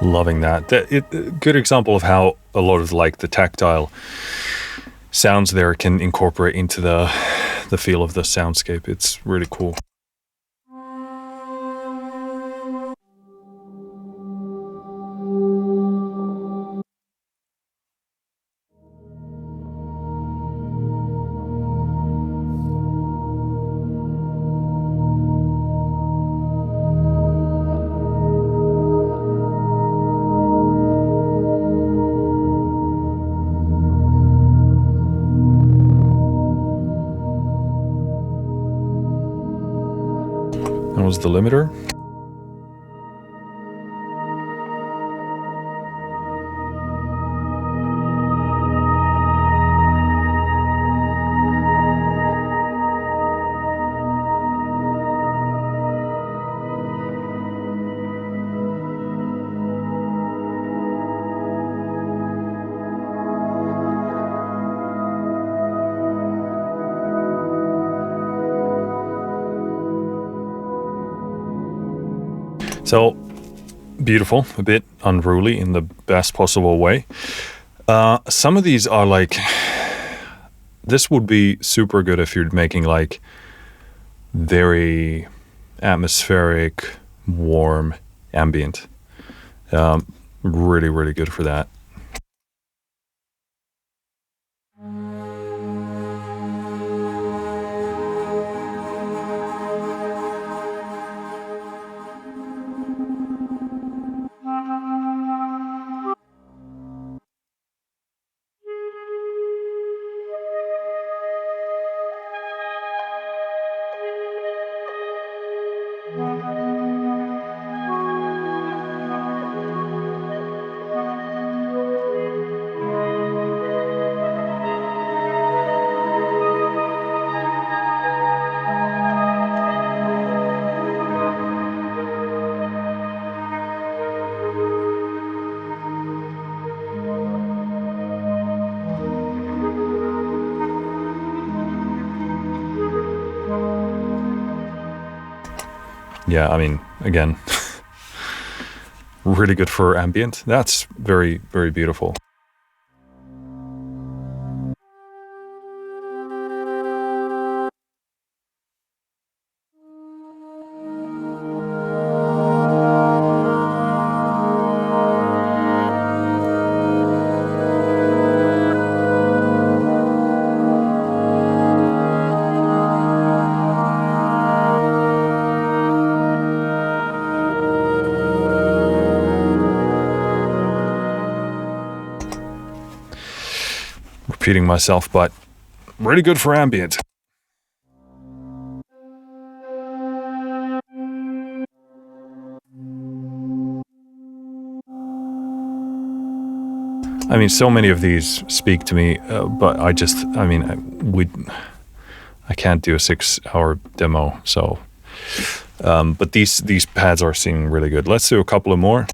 Loving that. Good example of how a lot of like the tactile sounds there can incorporate into the feel of the soundscape. It's really cool. That was the limiter. So beautiful, a bit unruly in the best possible way. Some of these are like, this would be super good if you're making like very atmospheric, warm, ambient. Really, really good for that. Yeah, I mean, again, really good for ambient. That's very, very beautiful. Repeating myself, but really good for ambient. I mean, so many of these speak to me, but I can't do a 6-hour demo, so. But these pads are seeming really good. Let's do a couple of more.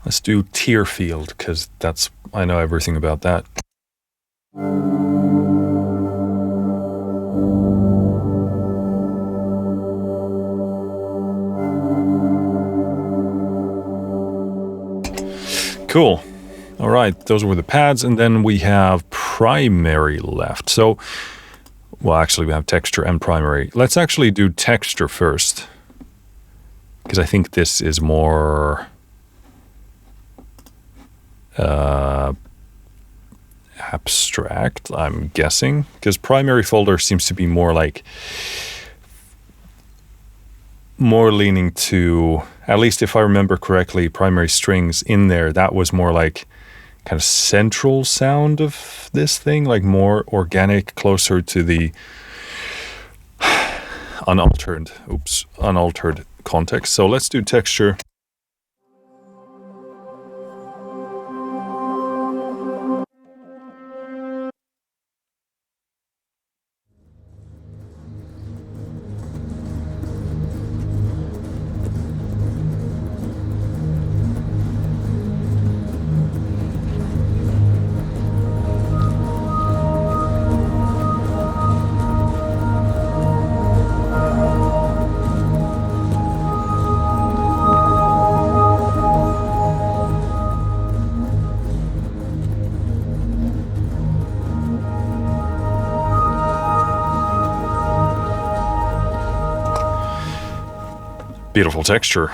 Let's do Tear Field, because I know everything about that. Cool. All right, those were the pads, and then we have primary left. So, well, actually, we have texture and primary. Let's actually do texture first, because I think this is more abstract, I'm guessing, because primary folder seems to be more leaning to, at least if I remember correctly, primary strings in there, that was more like kind of central sound of this thing, like more organic, closer to the unaltered context. So let's do texture. Beautiful texture.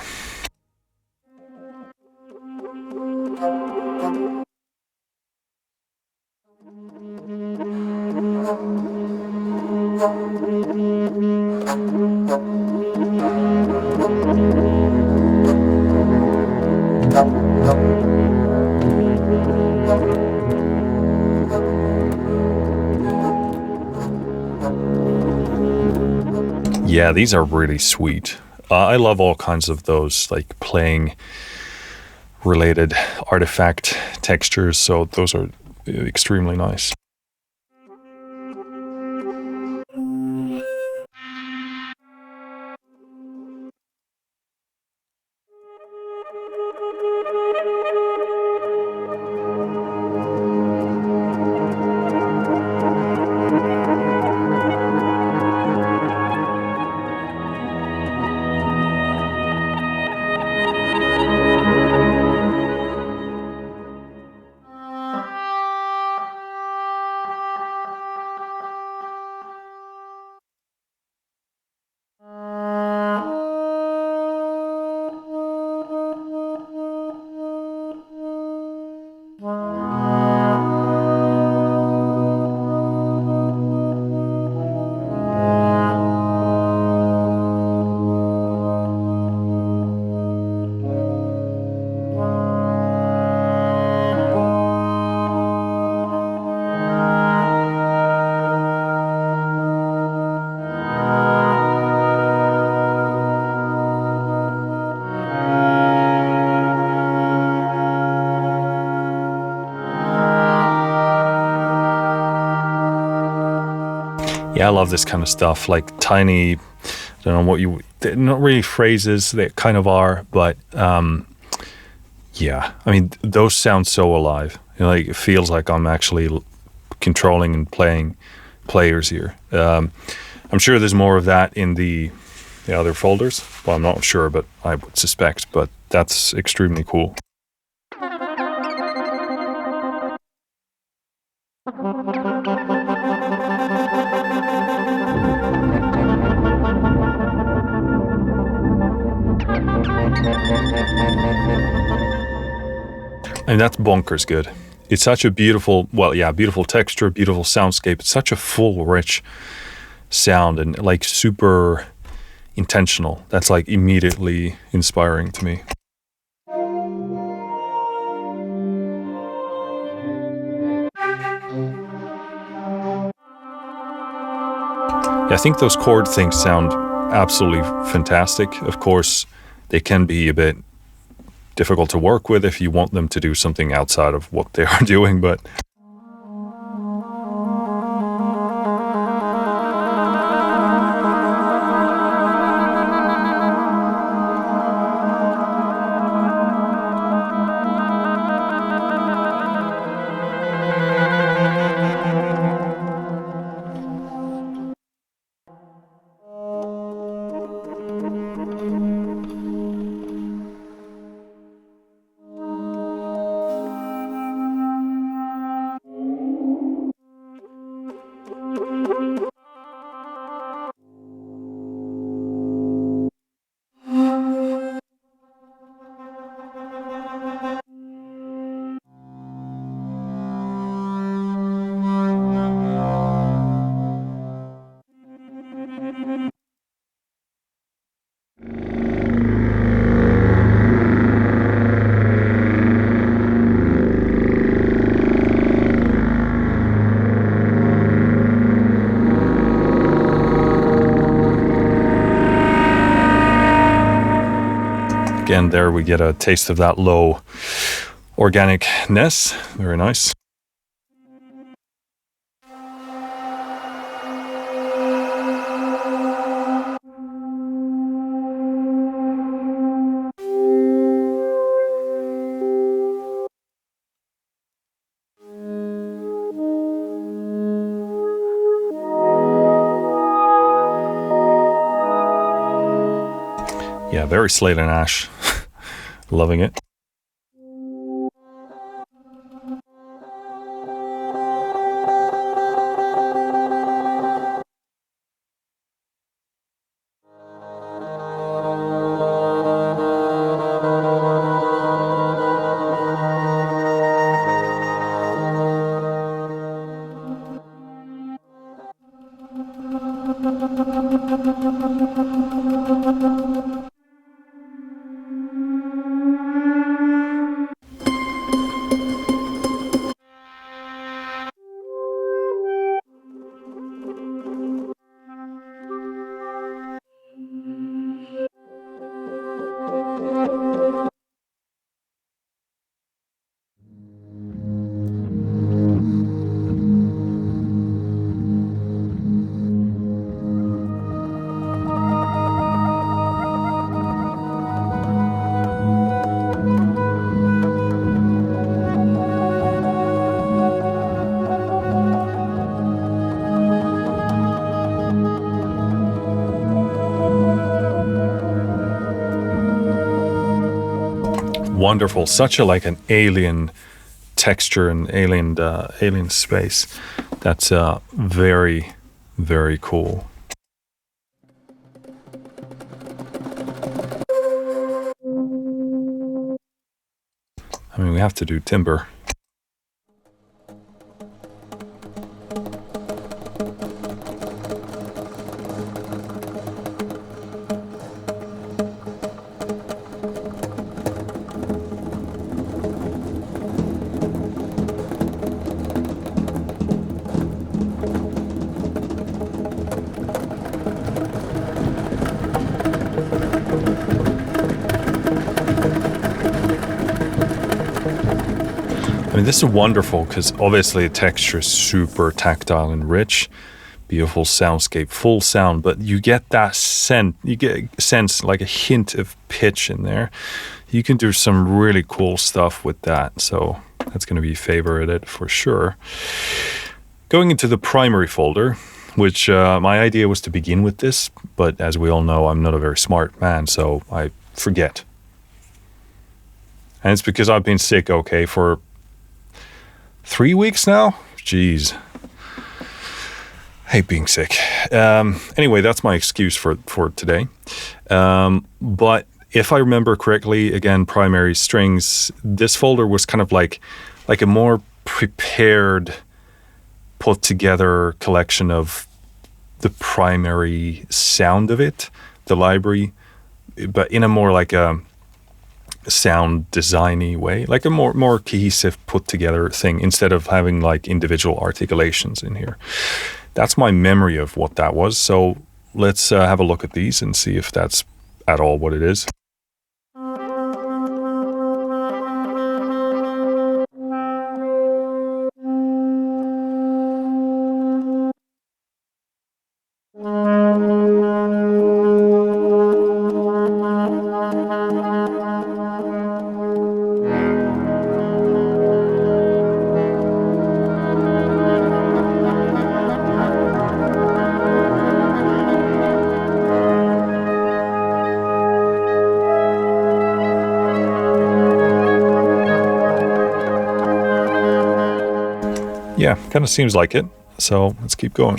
Yeah, these are really sweet. I love all kinds of those, like playing related artifact textures, so those are extremely nice. Yeah, I love this kind of stuff, like tiny, I don't know what they're not really phrases, they kind of are, but yeah, I mean, those sound so alive. You know, like it feels like I'm actually controlling and playing players here. I'm sure there's more of that in the other folders. Well, I'm not sure, but I would suspect, but that's extremely cool. And that's bonkers good. It's such a beautiful, well, yeah, beautiful texture, beautiful soundscape. It's such a full, rich sound and like super intentional. That's like immediately inspiring to me. Yeah, I think those chord things sound absolutely fantastic. Of course, they can be a bit difficult to work with if you want them to do something outside of what they are doing, but again, there we get a taste of that low organicness. Very nice. Yeah, very Slate and Ash. Loving it. Wonderful, such a like an alien texture and alien space. That's very, very cool. I mean, we have to do timbre. I mean, this is wonderful because obviously the texture is super tactile and rich, beautiful soundscape, full sound, but you get that sense like a hint of pitch in there. You can do some really cool stuff with that, so that's going to be favorited for sure. Going into the primary folder, which my idea was to begin with this, but as we all know, I'm not a very smart man, so I forget. And it's because I've been sick, okay, for 3 weeks now? Jeez. I hate being sick. Anyway, that's my excuse for today. But if I remember correctly, again, primary strings, this folder was kind of like a more prepared, put together collection of the primary sound of it, the library, but in a more like a sound designy way, like a more cohesive put together thing, instead of having like individual articulations in here. That's my memory of what that was. So let's have a look at these and see if that's at all what it is. Yeah, kind of seems like it. So let's keep going.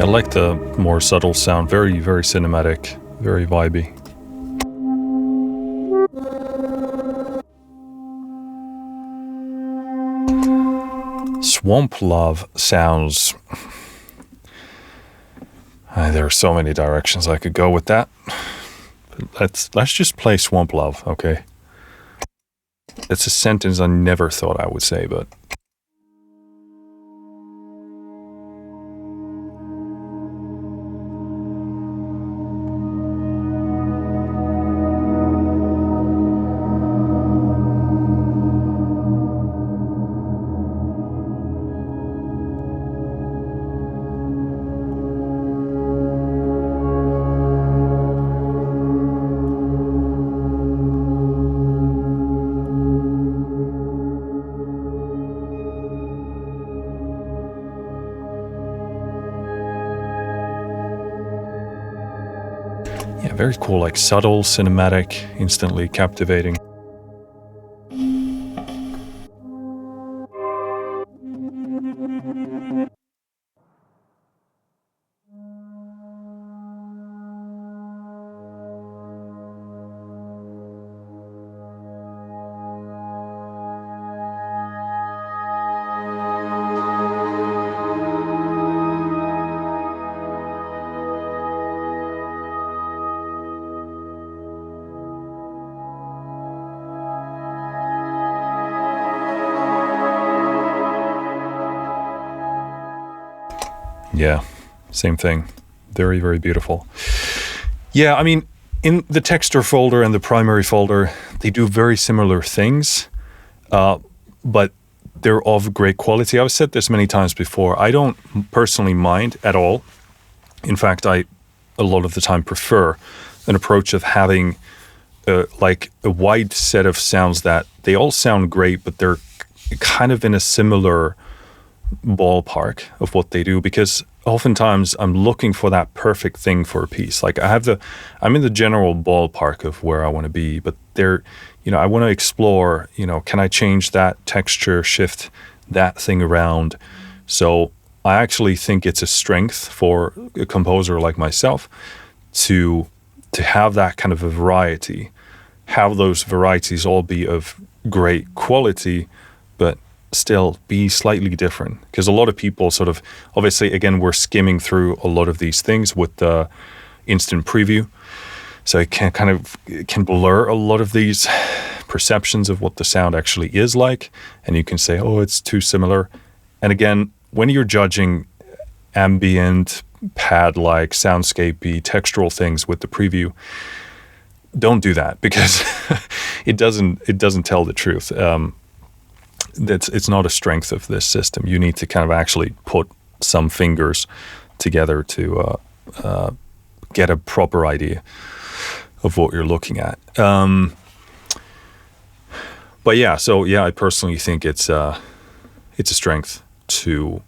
Yeah, I like the more subtle sound. Very, very cinematic, very vibey. Swamp Love sounds... there are so many directions I could go with that. But let's just play Swamp Love, okay? It's a sentence I never thought I would say, but... Yeah, very cool, like subtle, cinematic, instantly captivating. Yeah, same thing. Very, very beautiful. Yeah, I mean, in the texture folder and the primary folder, they do very similar things, but they're of great quality. I've said this many times before. I don't personally mind at all. In fact, I a lot of the time prefer an approach of having like a wide set of sounds that they all sound great, but they're kind of in a similar ballpark of what they do, because oftentimes I'm looking for that perfect thing for a piece. Like I'm in the general ballpark of where I want to be, but I want to explore, can I change that texture, shift that thing around? So I actually think it's a strength for a composer like myself to have that kind of a variety, have those varieties all be of great quality, but still be slightly different. Because a lot of people sort of, obviously, again, we're skimming through a lot of these things with the instant preview. So it can blur a lot of these perceptions of what the sound actually is like. And you can say, oh, it's too similar. And again, when you're judging ambient, pad-like, soundscapey, textural things with the preview, don't do that, because it doesn't tell the truth. It's not a strength of this system. You need to kind of actually put some fingers together to get a proper idea of what you're looking at. But yeah, so yeah, I personally think it's a strength to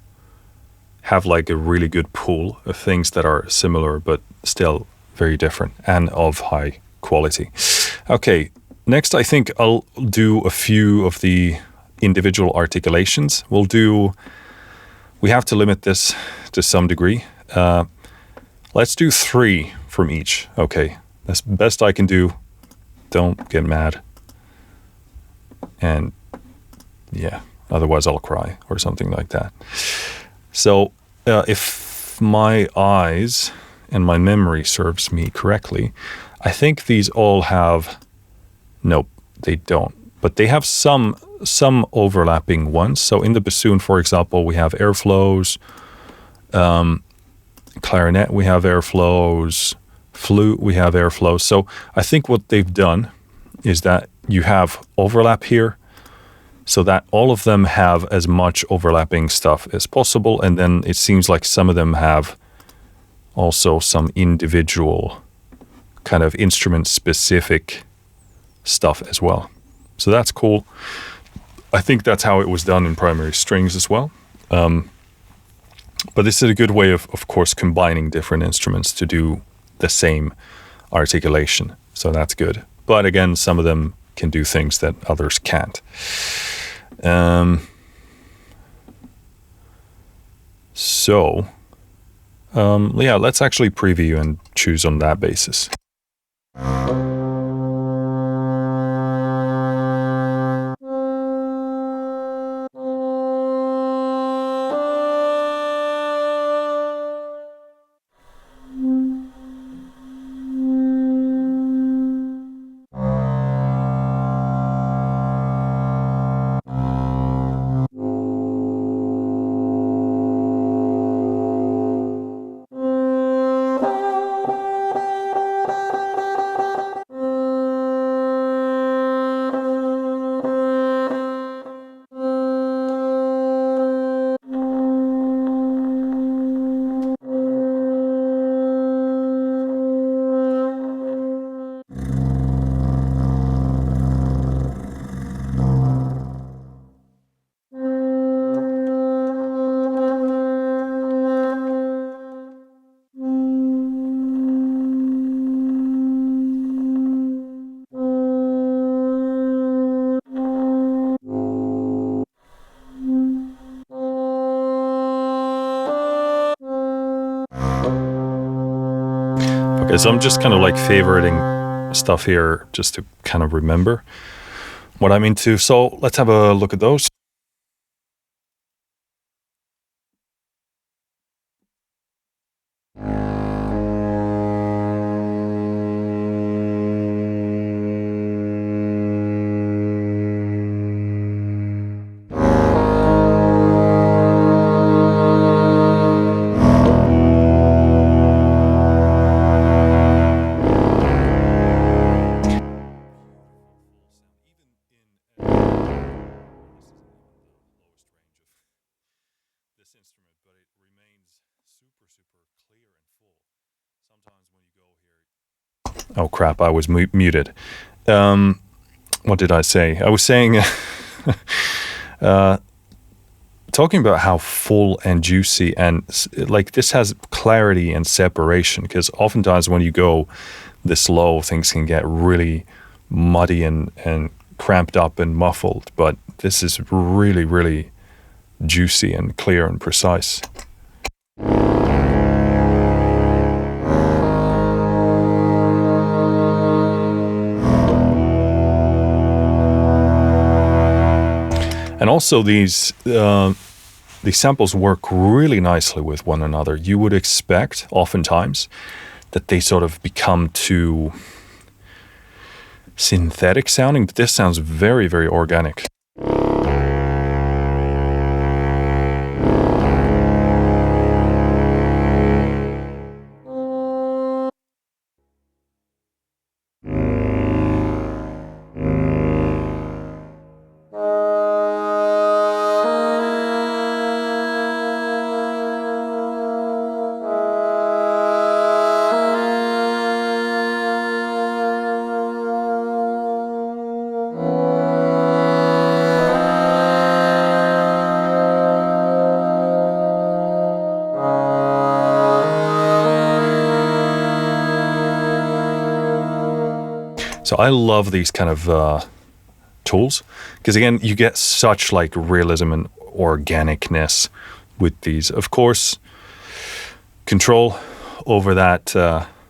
have like a really good pool of things that are similar but still very different and of high quality. Okay, next I think I'll do a few of the individual articulations. We have to limit this to some degree. Let's do 3 from each. Okay, that's the best I can do. Don't get mad. And yeah, otherwise I'll cry or something like that. So if my eyes and my memory serves me correctly, I think these all have, nope, they don't. But they have some overlapping ones. So in the bassoon, for example, we have airflows. Clarinet, we have airflows. Flute, we have airflows. So I think what they've done is that you have overlap here, so that all of them have as much overlapping stuff as possible. And then it seems like some of them have also some individual kind of instrument-specific stuff as well. So that's cool. I think that's how it was done in primary strings as well. But this is a good way of course, combining different instruments to do the same articulation. So that's good. But again, some of them can do things that others can't. So Yeah, let's actually preview and choose on that basis. Okay, so I'm just kind of like favoriting stuff here just to kind of remember what I'm into. So let's have a look at those. Oh crap, I was muted. What did I say? I was saying, talking about how full and juicy and like this has clarity and separation, because oftentimes when you go this low, things can get really muddy and cramped up and muffled, but this is really, really juicy and clear and precise. And also these samples work really nicely with one another. You would expect, oftentimes, that they sort of become too synthetic sounding, but this sounds very, very organic. So I love these kind of tools, because again, you get such like realism and organicness with these. Of course, control over that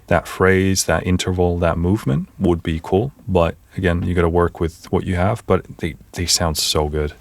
that phrase, that interval, that movement would be cool. But again, you got to work with what you have. But they sound so good.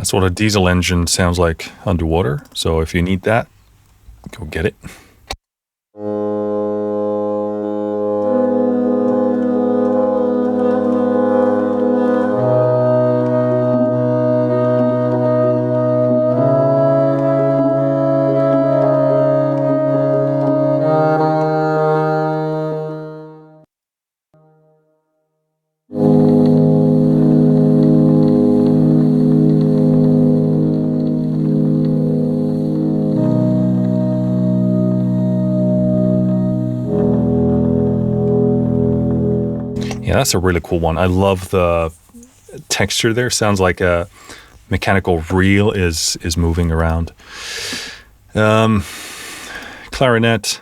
That's what a diesel engine sounds like underwater. So if you need that, go get it. Yeah, that's a really cool one. I love the texture there. Sounds like a mechanical reel is moving around. Clarinet.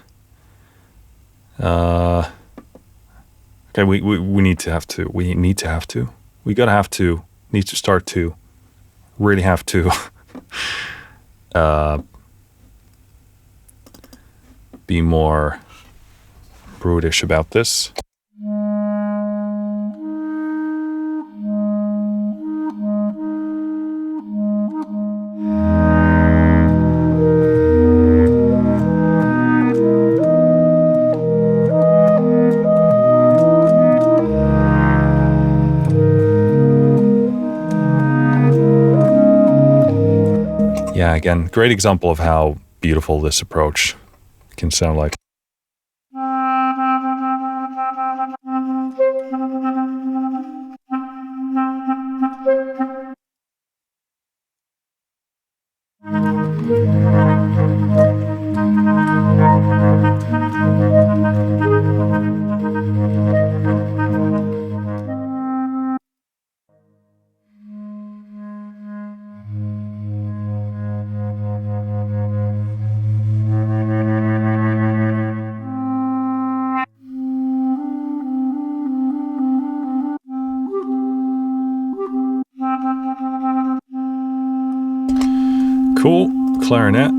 Okay, we need to have to. We need to have to. We gotta have to. Need to start to. Really have to. Be more brutish about this. Yeah, again, great example of how beautiful this approach can sound like. Cool. Clarinet.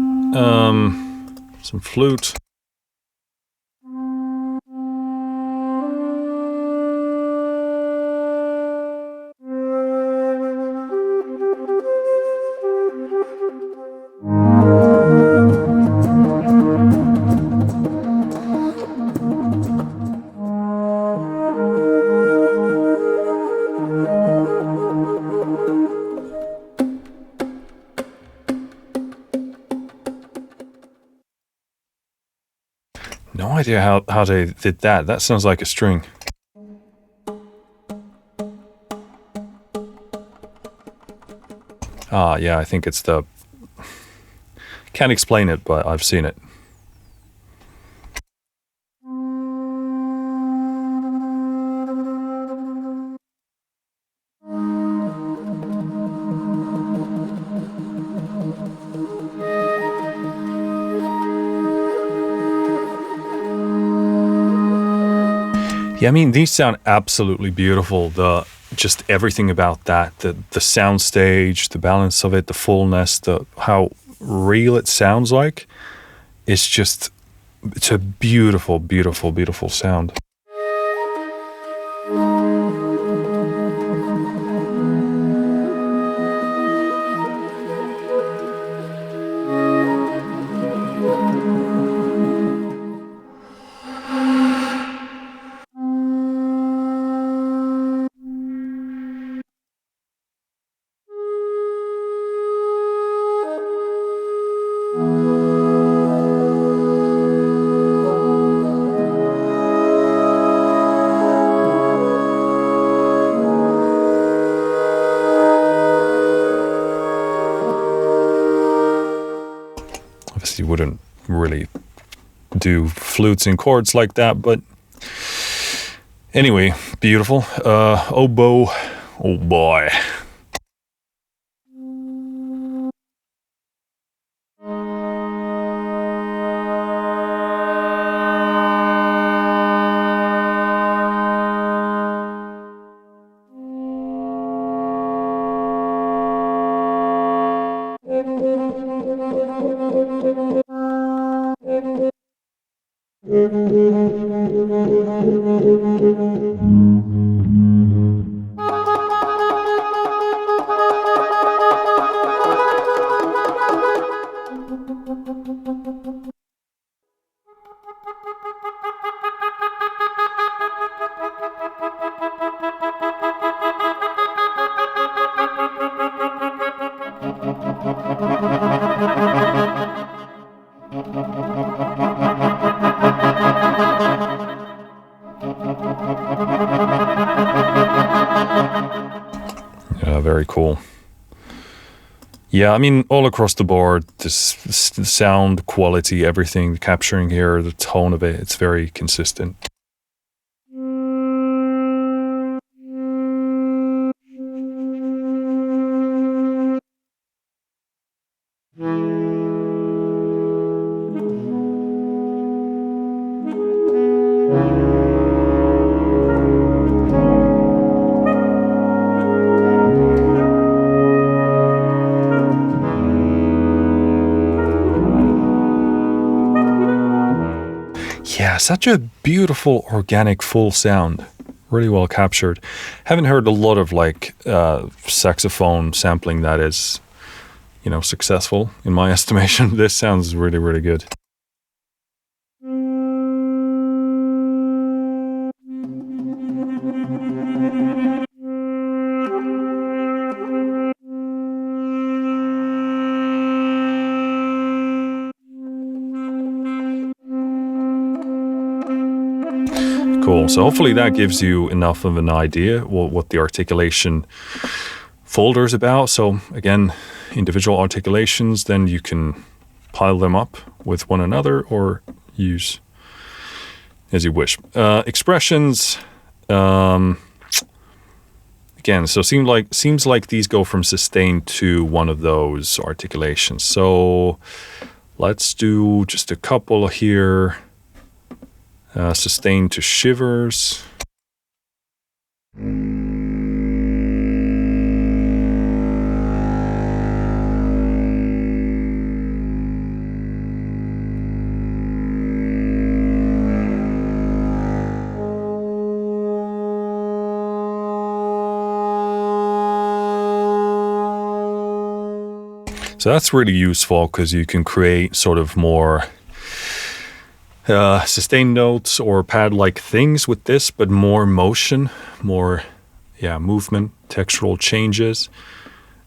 Some flute. No idea how they did that. That sounds like a string. Ah, yeah, I think it's the... Can't explain it, but I've seen it. Yeah, I mean, these sound absolutely beautiful. Just everything about that, the sound stage, the balance of it, the fullness, how real it sounds like. It's a beautiful, beautiful, beautiful sound. Obviously, you wouldn't really do flutes and chords like that, but anyway, beautiful. Oboe, oh boy. Very cool. Yeah, I mean, all across the board, the sound quality, everything capturing here, the tone of it, it's very consistent. Yeah, such a beautiful, organic, full sound. Really well captured. Haven't heard a lot of like saxophone sampling that is, you know, successful in my estimation. This sounds really, really good. Cool. So hopefully that gives you enough of an idea what the articulation folder is about. So again, individual articulations, then you can pile them up with one another or use as you wish. Expressions, again, so seems like these go from sustained to one of those articulations. So let's do just a couple here. Sustained to shivers. So that's really useful because you can create sort of more sustained notes or pad-like things with this, but more motion, more movement, textural changes.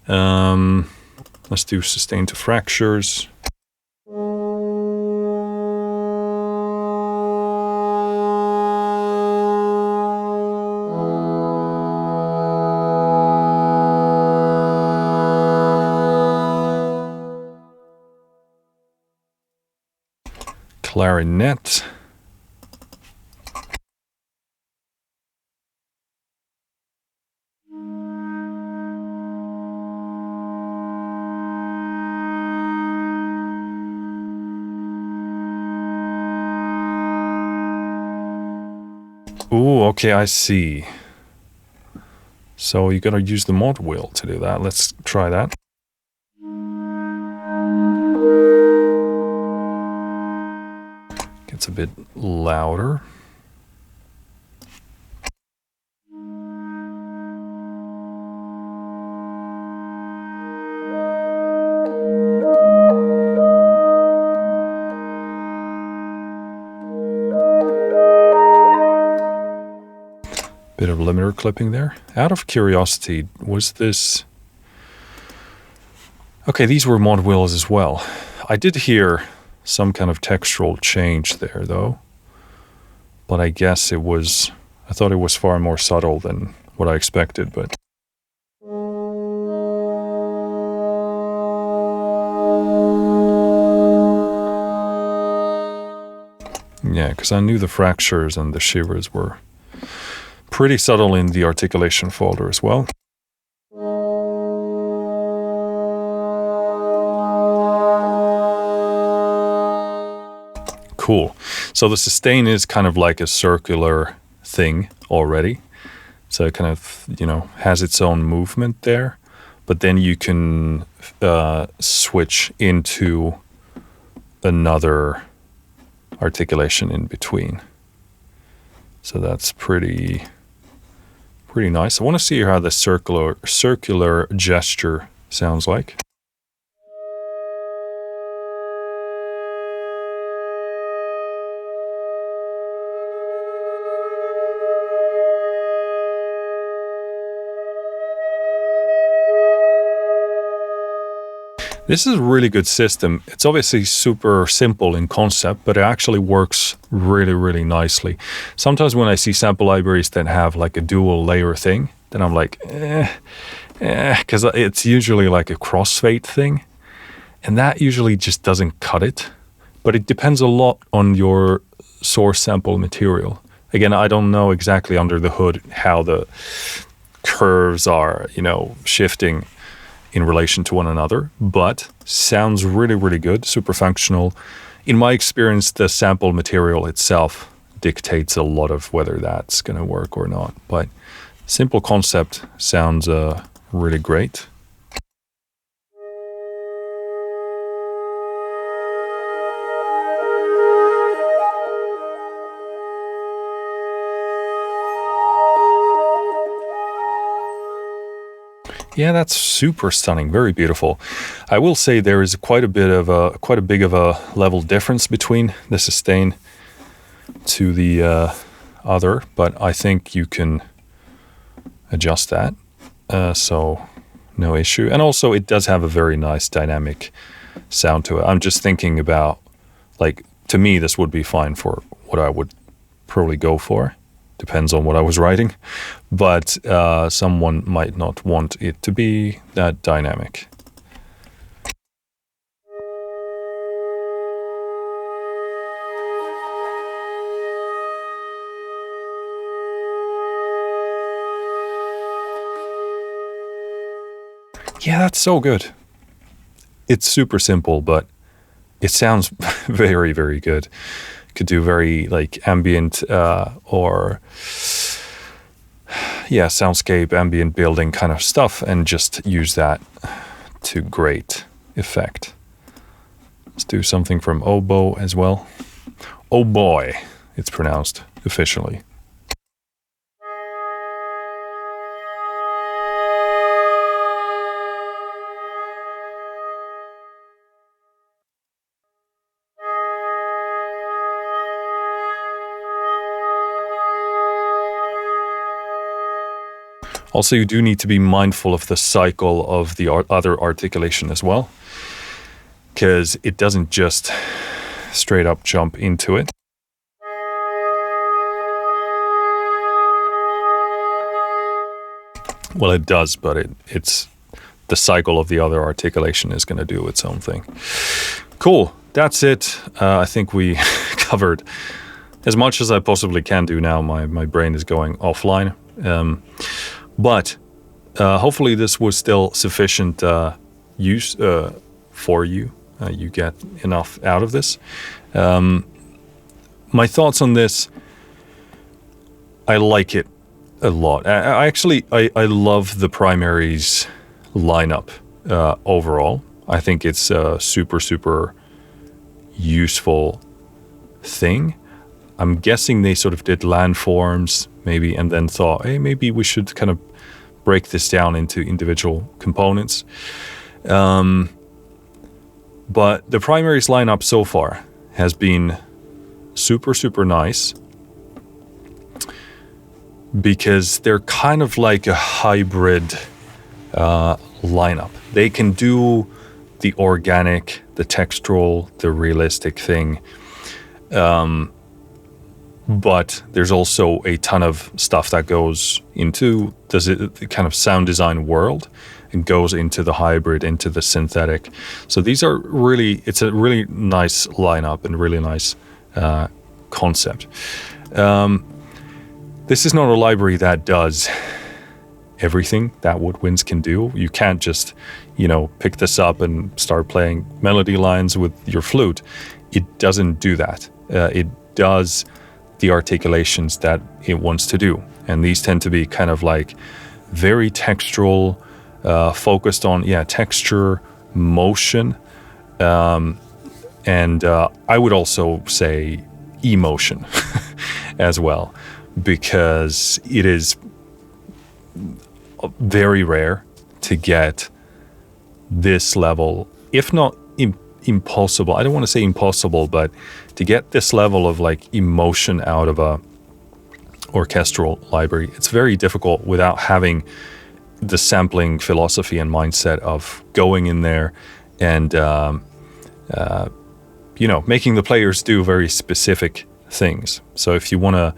Let's do sustained to fractures. Clarinet. Ooh, okay, I see. So you gotta use the mod wheel to do that. Let's try that. Gets a bit louder. Bit of limiter clipping there. Out of curiosity, was this... Okay, these were mod wheels as well. I did hear some kind of textural change there, though. But I guess it was... I thought it was far more subtle than what I expected, but... Yeah, because I knew the fractures and the shivers were pretty subtle in the articulation folder as well. Cool. So the sustain is kind of like a circular thing already. So it kind of, you know, has its own movement there. But then you can switch into another articulation in between. So that's pretty nice. I want to see how the circular gesture sounds like. This is a really good system. It's obviously super simple in concept, but it actually works really, really nicely. Sometimes when I see sample libraries that have like a dual layer thing, then I'm like, because it's usually like a crossfade thing. And that usually just doesn't cut it. But it depends a lot on your source sample material. Again, I don't know exactly under the hood how the curves are, shifting in relation to one another, but sounds really, really good, super functional. In my experience, the sample material itself dictates a lot of whether that's going to work or not. But simple concept sounds really great. Yeah, that's super stunning, very beautiful. I will say there is quite a big of a level difference between the sustain to the other, but I think you can adjust that, so no issue. And also, it does have a very nice dynamic sound to it. I'm just thinking about, like, to me, this would be fine for what I would probably go for. Depends on what I was writing, but someone might not want it to be that dynamic. Yeah, that's so good. It's super simple, but it sounds very, very good. Could do very like ambient or soundscape, ambient building kind of stuff, and just use that to great effect. Let's do something from Oboe as well. Oboe, it's pronounced officially. Also, you do need to be mindful of the cycle of the other articulation as well, because it doesn't just straight up jump into it. Well, it does, but it's the cycle of the other articulation is going to do its own thing. Cool. That's it. I think we covered as much as I possibly can do now. My brain is going offline. But hopefully this was still sufficient use for you. You get enough out of this. My thoughts on this, I like it a lot. I love the Primaries lineup overall. I think it's a super, super useful thing. I'm guessing they sort of did landforms maybe and then thought, hey, maybe we should kind of break this down into individual components. But the Primaries lineup so far has been super, super nice because they're kind of like a hybrid lineup. They can do the organic, the textural, the realistic thing. But there's also a ton of stuff that goes into the kind of sound design world and goes into the hybrid, into the synthetic. So it's a really nice lineup and really nice concept. This is not a library that does everything that woodwinds can do. You can't just, pick this up and start playing melody lines with your flute. It doesn't do that. It does the articulations that it wants to do. And these tend to be kind of like very textural, focused on, texture, motion, and I would also say emotion as well, because it is very rare to get this level, if not impossible. I don't want to say impossible, but to get this level of like emotion out of a orchestral library, it's very difficult without having the sampling philosophy and mindset of going in there and you know, making the players do very specific things. So if you want to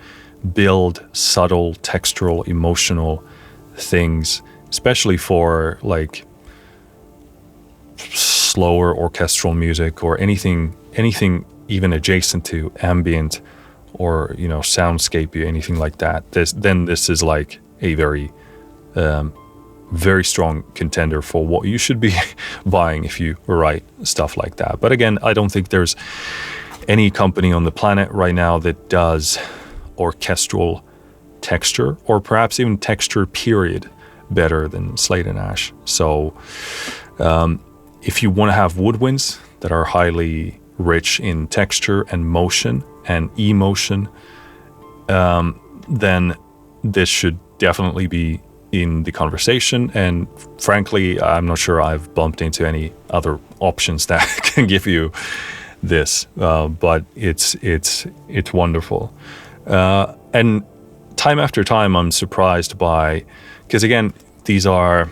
build subtle, textural, emotional things, especially for like slower orchestral music or anything even adjacent to ambient or, you know, soundscapey, anything like that, this is like a very strong contender for what you should be buying if you write stuff like that. But again, I don't think there's any company on the planet right now that does orchestral texture, or perhaps even texture period, better than SLATE and Ash. So if you want to have woodwinds that are highly rich in texture and motion and emotion, then this should definitely be in the conversation. And frankly, I'm not sure I've bumped into any other options that can give you this, but it's wonderful. And time after time, I'm surprised by, because again, these are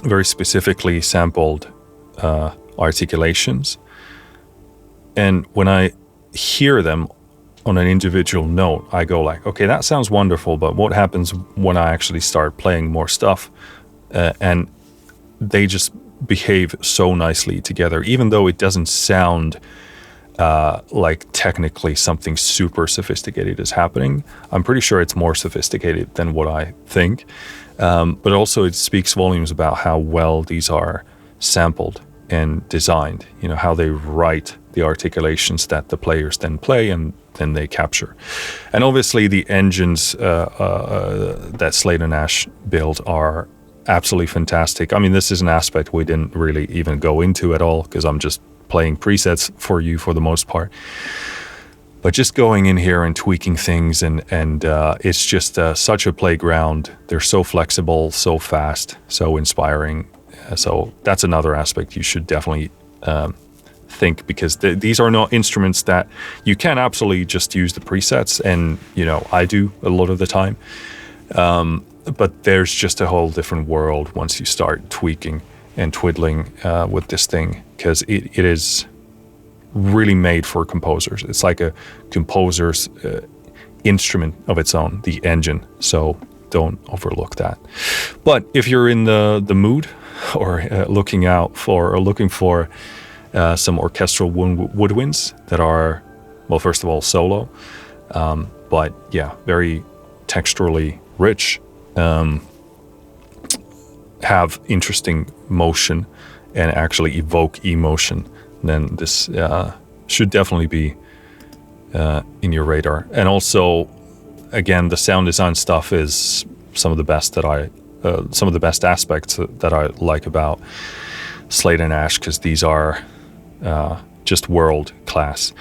very specifically sampled articulations. And when I hear them on an individual note, I go like, okay, that sounds wonderful, but what happens when I actually start playing more stuff? And they just behave so nicely together, even though it doesn't sound like technically something super sophisticated is happening. I'm pretty sure it's more sophisticated than what I think. But also it speaks volumes about how well these are sampled and designed, you know, how they write the articulations that the players then play and then they capture. And obviously the engines that SLATE and Ash build are absolutely fantastic. I mean, this is an aspect we didn't really even go into at all, because I'm just playing presets for you for the most part. But just going in here and tweaking things, and it's just such a playground. They're so flexible, so fast, so inspiring. So that's another aspect you should definitely think, because these are not instruments that you can absolutely just use the presets, and you know, I do a lot of the time. But there's just a whole different world once you start tweaking and twiddling with this thing, because it is really made for composers. It's like a composer's instrument of its own, the engine. So don't overlook that. But if you're in the mood, or looking for some orchestral woodwinds that are, well, first of all, solo, but yeah, very texturally rich, have interesting motion and actually evoke emotion, then this should definitely be in your radar. And also, again, the sound design stuff is some of the best aspects that I like about SLATE and Ash, because these are just world class.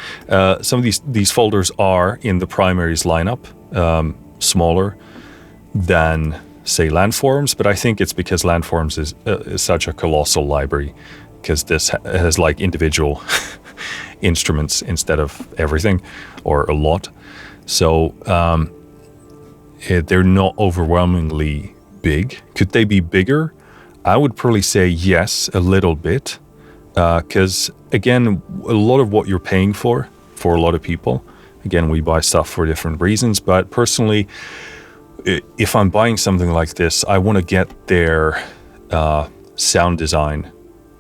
Some of these folders are in the Primaries lineup, smaller than, say, Landforms, but I think it's because Landforms is such a colossal library, because this has like individual instruments instead of everything, or a lot. So they're not overwhelmingly big. Could they be bigger? I would probably say yes, a little bit, because again, a lot of what you're paying for a lot of people, again, we buy stuff for different reasons, but personally, if I'm buying something like this, I want to get their sound design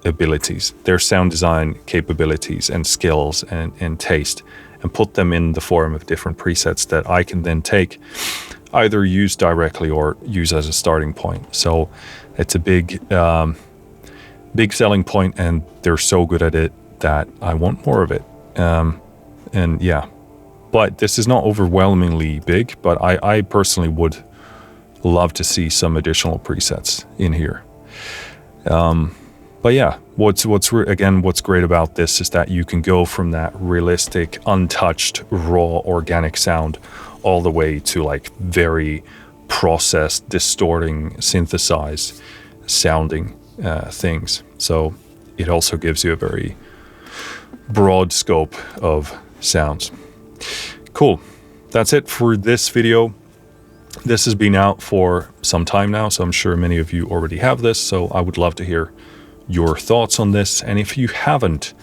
abilities, their sound design capabilities and skills and taste, and put them in the form of different presets that I can then take, either use directly or use as a starting point. So it's a big selling point, and they're so good at it that I want more of it. And yeah, but this is not overwhelmingly big, but I personally would love to see some additional presets in here. But yeah, what's great about this is that you can go from that realistic, untouched, raw, organic sound all the way to like very processed, distorting, synthesized sounding things. So it also gives you a very broad scope of sounds. Cool. That's it for this video. This has been out for some time now, so I'm sure many of you already have this, so I would love to hear your thoughts on this. And if you haven't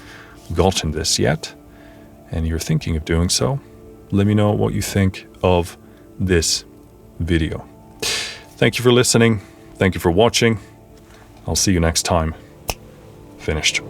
gotten this yet, and you're thinking of doing so, let me know what you think of this video. Thank you for listening. Thank you for watching. I'll see you next time. Finished.